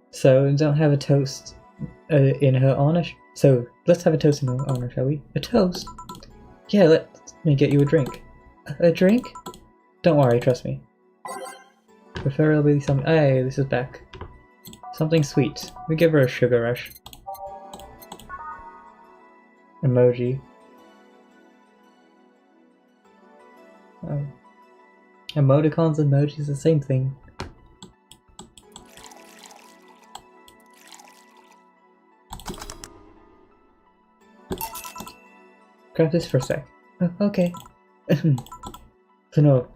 So, don't have a toast in her honor? So, let's have a toast in her honor, shall we? A toast? Yeah, let me get you a drink. A drink? Don't worry, trust me. Preferably something. Hey, this is back. Something sweet. We give her a sugar rush. Emoji. Oh. Emoticons and emojis, the same thing. Grab this for a sec. Oh, okay. So no,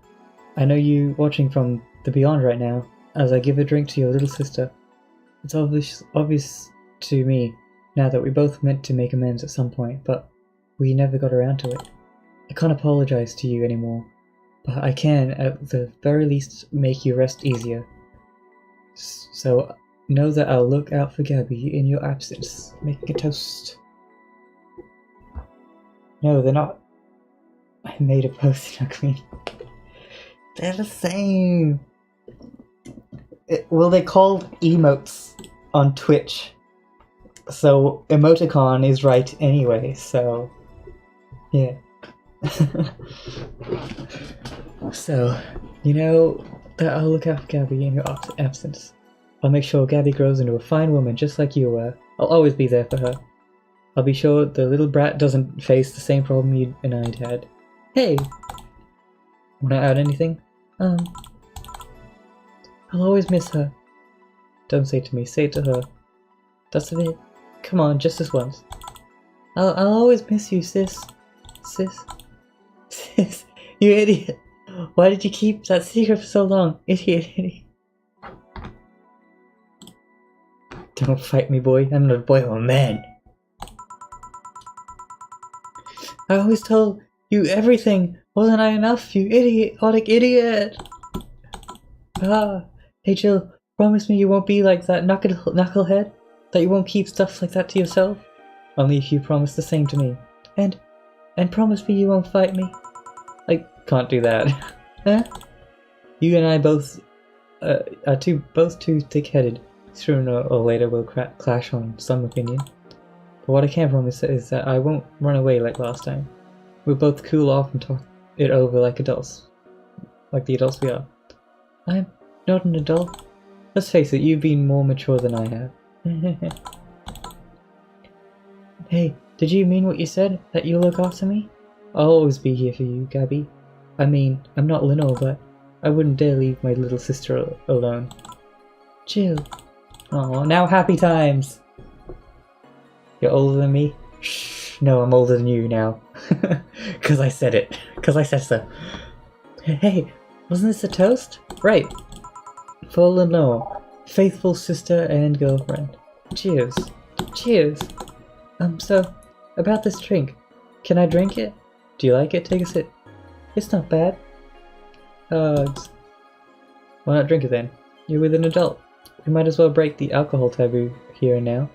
I know you watching from the beyond right now, as I give a drink to your little sister. It's obvious to me now that we both meant to make amends at some point, but we never got around to it. I can't apologize to you anymore, but I can, at the very least, make you rest easier. So know that I'll look out for Gabby in your absence. Making a toast. No, they're not. I made a post-it queen. They're the same. Well, they're called emotes on Twitch. So emoticon is right anyway, so yeah. So, you know that I'll look out for Gabby in your absence. I'll make sure Gabby grows into a fine woman just like you were. I'll always be there for her. I'll be sure the little brat doesn't face the same problem you and I had. Hey! Wanna add anything? I'll always miss her. Don't say it to me, say it to her. That's it. Come on, just this once. I'll always miss you, sis. Sis. Sis. You idiot. Why did you keep that secret for so long? Idiot. Don't fight me, boy. I'm not a boy, I'm a man. I always told you everything. Wasn't I enough, you idiotic idiot? Hey Jill, promise me you won't be like that knucklehead? That you won't keep stuff like that to yourself? Only if you promise the same to me. And promise me you won't fight me. I can't do that. Huh? You and I both are both too thick-headed. Sooner or later we'll clash on some opinion. But what I can promise is that I won't run away like last time. We'll both cool off and talk it over like adults. Like the adults we are. I'm not an adult. Let's face it, you've been more mature than I have. Hey, did you mean what you said? That you'll look after me? I'll always be here for you, Gabby. I mean, I'm not Lenore, but I wouldn't dare leave my little sister alone. Jill. Oh, now happy times! You're older than me? Shh, no, I'm older than you now. Cause I said it. Cause I said so. Hey, wasn't this a toast? Right. For Lenore, faithful sister and girlfriend. Cheers. Cheers. So, about this drink. Can I drink it? Do you like it? Take a sip. It's not bad. Hugs. Why not drink it then? You're with an adult. We might as well break the alcohol taboo here and now.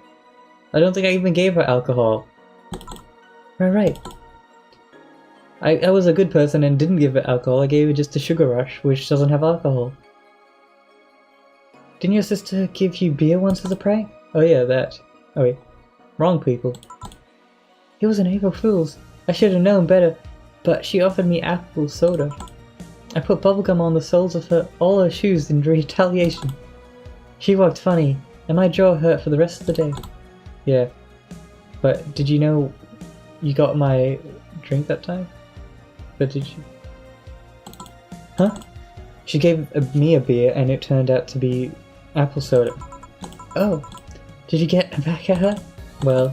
I don't think I even gave her alcohol. Right. I was a good person and didn't give it alcohol. I gave it just a sugar rush, which doesn't have alcohol. Didn't your sister give you beer once as a prank? Oh yeah, that. Oh wait. Wrong people. It was an April Fool's. I should have known better, but she offered me apple soda. I put bubblegum on the soles of all her shoes in retaliation. She walked funny, and my jaw hurt for the rest of the day. Yeah. But did you know you got my drink that time? But did you? Huh? She gave me a beer and it turned out to be apple soda. Oh, did you get back at her? Well,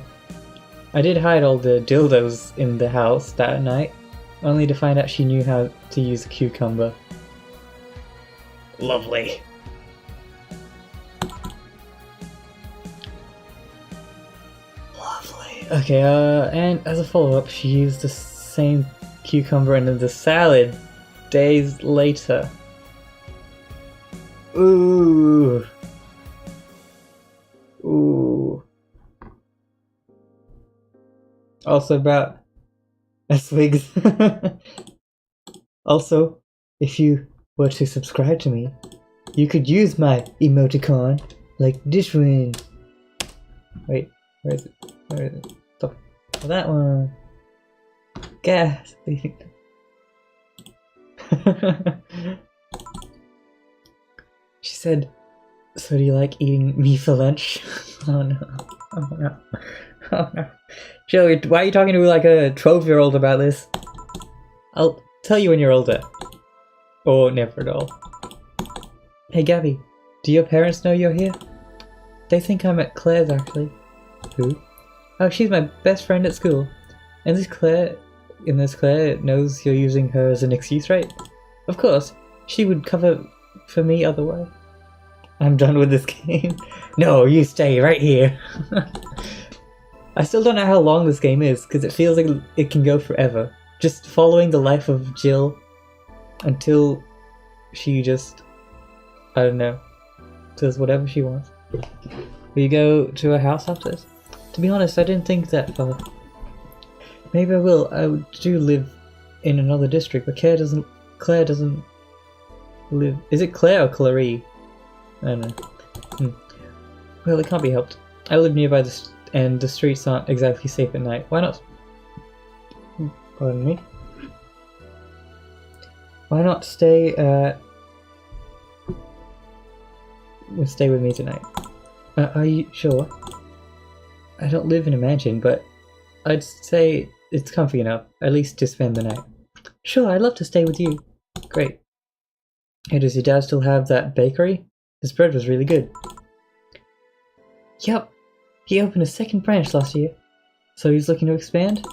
I did hide all the dildos in the house that night, only to find out she knew how to use a cucumber. Lovely. Lovely. Okay, and as a follow-up, she used the same cucumber in the salad days later. Ooh. Ooh. Also about Swigs. Also, if you were to subscribe to me, you could use my emoticon, like this one. Wait, where is it? Where is it? Stop. Oh, that one. Gas. She said, "So do you like eating me for lunch?" Oh no. Oh no. Oh no. Joey, why are you talking to like a 12-year-old about this? I'll tell you when you're older. Or never at all. Hey Gabby, do your parents know you're here? They think I'm at Claire's actually. Who? Oh, she's my best friend at school. And this Claire knows you're using her as an excuse, right? Of course, she would cover for me otherwise. I'm done with this game. No, you stay right here. I still don't know how long this game is, because it feels like it can go forever. Just following the life of Jill until she just, I don't know, does whatever she wants. Will you go to her house after this? To be honest, I didn't think that far. Maybe I will. I do live in another district, but Claire doesn't live. Is it Claire or Clarie? I don't know. Well, it can't be helped. I live nearby and the streets aren't exactly safe at night. Why not? Pardon me. Why not stay with me tonight? Are you sure? I don't live in a mansion, but I'd say it's comfy enough, at least to spend the night. Sure, I'd love to stay with you. Great. Hey, does your dad still have that bakery? His bread was really good. Yup. He opened a second branch last year, so he's looking to expand.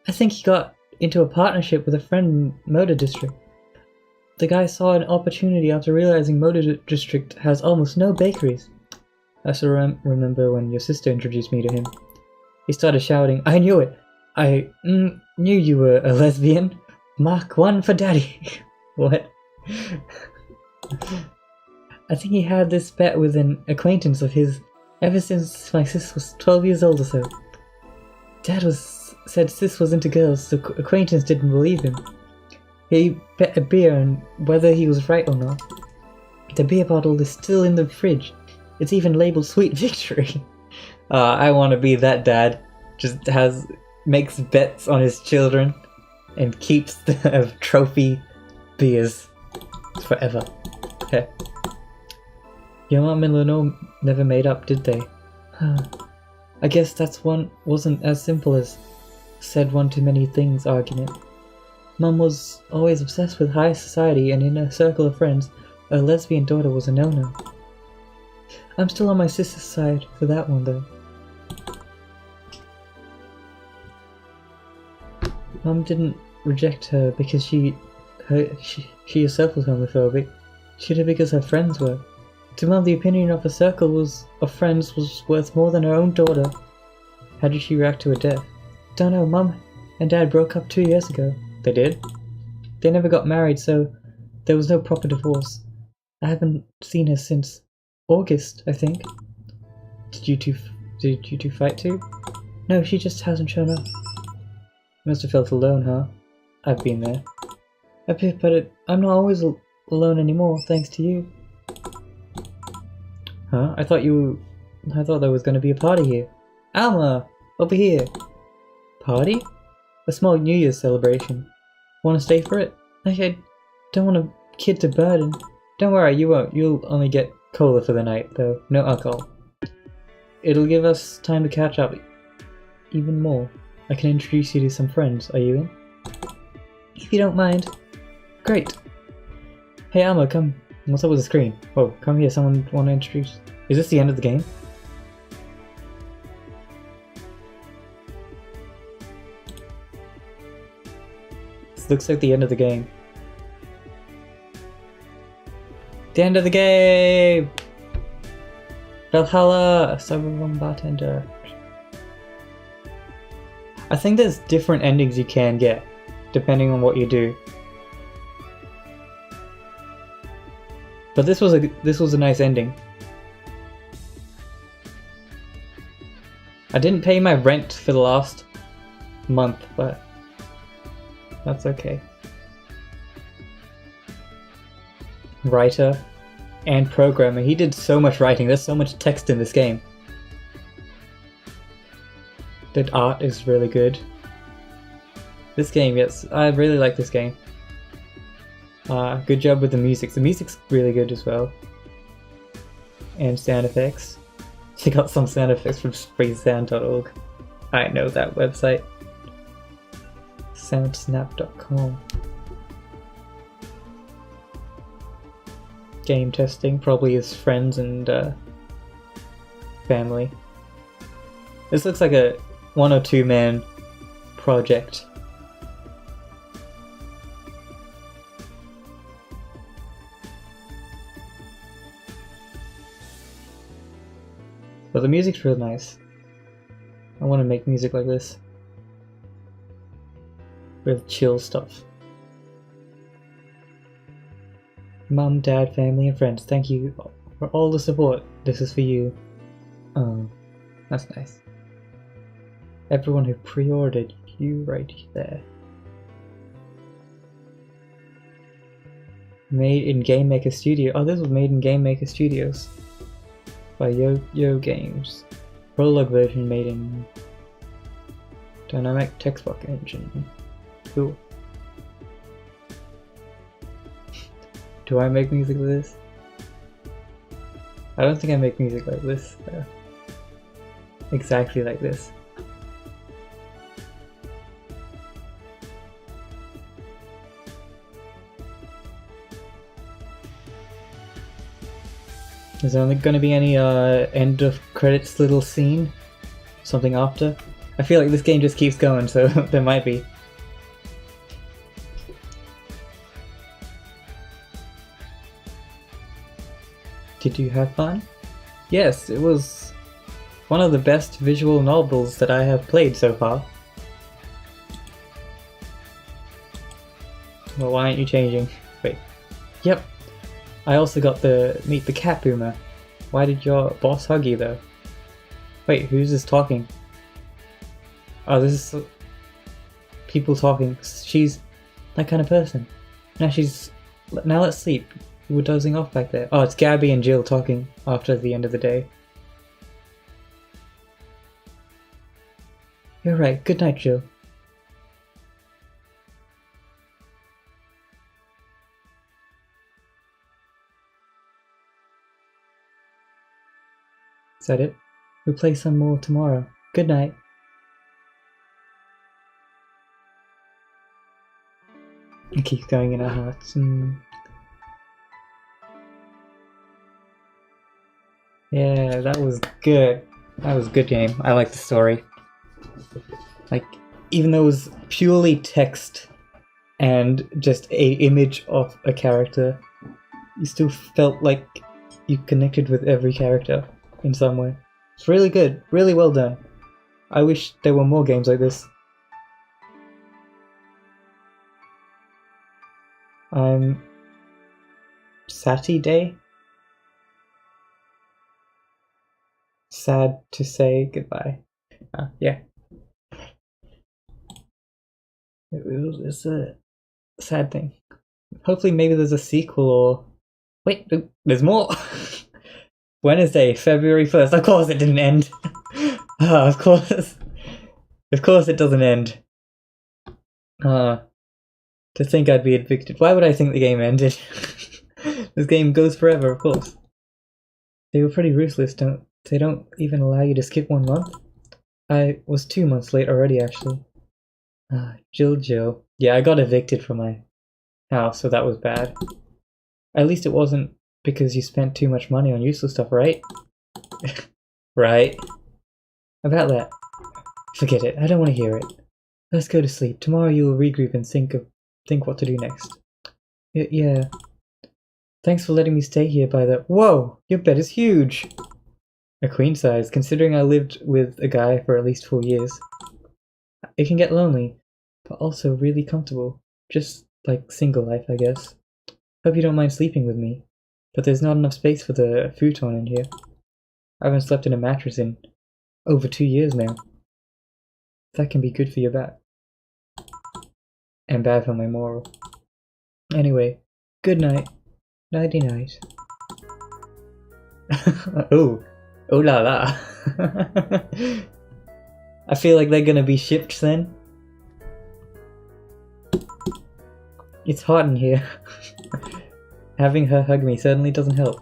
I think he got into a partnership with a friend in Motor District. The guy saw an opportunity after realizing Motor District has almost no bakeries. I still remember when your sister introduced me to him. He started shouting, "I knew it! I knew you were a lesbian! Mark 1 for daddy!" What? I think he had this bet with an acquaintance of his ever since my sis was 12 years old or so. Dad said sis was into girls, so acquaintance didn't believe him. He bet a beer on whether he was right or not. The beer bottle is still in the fridge. It's even labeled Sweet Victory. I want to be that dad. Just makes bets on his children and keeps the trophy beers forever. Okay. Your mom and Lenore never made up, did they? I guess that's wasn't as simple as said one too many things argument. Mum was always obsessed with high society, and in a circle of friends, a lesbian daughter was a no-no. I'm still on my sister's side for that one, though. Mum didn't reject her because she herself was homophobic. She did it because her friends were. To Mum, the opinion of a circle of friends was worth more than her own daughter. How did she react to her death? Don't know. Mum and Dad broke up 2 years ago. They did? They never got married, so there was no proper divorce. I haven't seen her since August, I think. Did you two fight too? No, she just hasn't shown up. You must have felt alone, huh? I've been there. I'm not always alone anymore, thanks to you. Huh? I thought there was gonna be a party here. Alma! Over here! Party? A small New Year's celebration. Wanna stay for it? I don't want a kid to burden. Don't worry, you won't. You'll only get cola for the night, though. No alcohol. It'll give us time to catch up even more. I can introduce you to some friends. Are you in? If you don't mind. Great. Hey Alma, come. What's up with the screen? Whoa, come here. Someone want to introduce? Is this the end of the game? This looks like the end of the game. The end of the game! Valhalla! Cyberpunk bartender. I think there's different endings you can get, depending on what you do. But this was a nice ending. I didn't pay my rent for the last month, but that's okay. Writer and programmer. He did so much writing. There's so much text in this game. The art is really good. This game, yes, I really like this game. Good job with the music. The music's really good as well. And sound effects. They got some sound effects from freesound.org. I know that website. Soundsnap.com. Game testing, probably his friends and family. This looks like a 1 or 2 man project. But the music's real nice. I want to make music like this. With chill stuff. Mum, Dad, family, and friends, thank you for all the support. This is for you. Oh, that's nice. Everyone who pre-ordered, you right there. Made in Game Maker Studio. Oh, this was made in Game Maker Studios. By Yo Games. Prologue version made in Dynamic Text Block Engine. Cool. Do I make music like this? I don't think I make music like this. Exactly like this. Is there only going to be any end of credits little scene? Something after? I feel like this game just keeps going, so there might be. Did you have fun? Yes, it was one of the best visual novels that I have played so far. Well, why aren't you changing? Wait. Yep. I also got the Meet the Cat Boomer. Why did your boss hug you though? Wait, who's this talking? Oh, this is people talking. She's that kind of person. Now let's sleep. You were dozing off back there. Oh, it's Gabby and Jill talking after the end of the day. You're right. Good night, Jill. Is that it? We'll play some more tomorrow. Good night. It keeps going in our hearts. Yeah, that was good. That was a good game. I like the story. Like, even though it was purely text and just a image of a character, you still felt like you connected with every character in some way. It's really good. Really well done. I wish there were more games like this. I'm Saturday. Sad to say goodbye. Yeah. It's a sad thing. Hopefully, maybe there's a sequel or. Wait, there's more! Wednesday, February 1st. Of course it didn't end. Oh, of course. Of course it doesn't end. To think I'd be evicted. Why would I think the game ended? This game goes forever, of course. They were pretty ruthless, they don't even allow you to skip 1 month? I was 2 months late already, actually. Jill. Yeah, I got evicted from my house, so that was bad. At least it wasn't because you spent too much money on useless stuff, right? Right. About that. Forget it, I don't want to hear it. Let's go to sleep. Tomorrow you will regroup and think what to do next. Yeah. Thanks for letting me stay here by the— Whoa! Your bed is huge! A queen size, considering I lived with a guy for at least 4 years. It can get lonely, but also really comfortable. Just like single life, I guess. Hope you don't mind sleeping with me, but there's not enough space for the futon in here. I haven't slept in a mattress in over 2 years now. That can be good for your back. And bad for my moral. Anyway, good night. Nighty night. Oh la la. I feel like they're gonna be shipped then. It's hot in here. Having her hug me certainly doesn't help.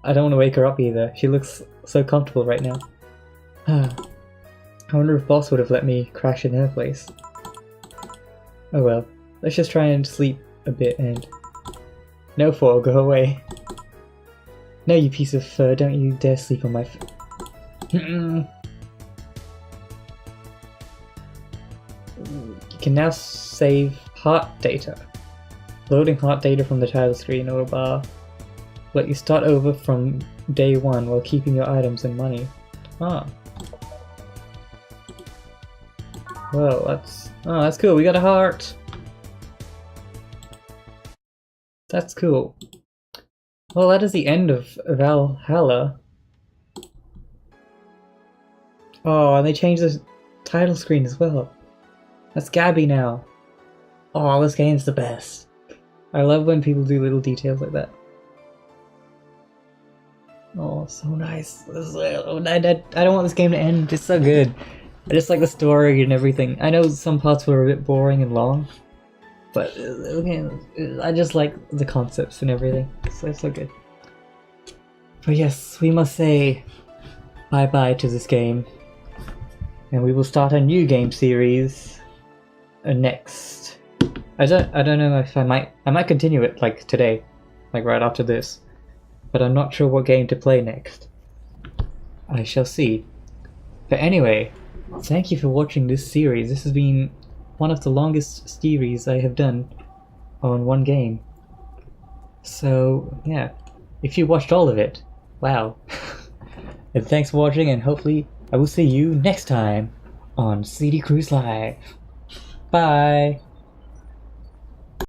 I don't want to wake her up either. She looks so comfortable right now. I wonder if Boss would have let me crash in her place. Oh well, let's just try and sleep a bit and... No, Four, go away. No, you piece of fur, don't you dare sleep on my You can now save heart data. Loading heart data from the title screen or bar. Let you start over from day 1 while keeping your items and money. Well, that's cool, we got a heart! That's cool. Well, that is the end of Valhalla. Oh, and they changed the title screen as well. That's Gabby now. Oh, this game's the best. I love when people do little details like that. Oh, so nice. I don't want this game to end. It's so good. I just like the story and everything. I know some parts were a bit boring and long, but I just like the concepts and everything. So it's so good. But yes, we must say bye-bye to this game. And we will start a new game series next. I don't know if I might continue it like today, like right after this. But I'm not sure what game to play next. I shall see. But anyway, thank you for watching this series. This has been one of the longest series I have done on one game. So yeah, if you watched all of it, wow. And thanks for watching, and hopefully I will see you next time on CD Cruise Live. Bye!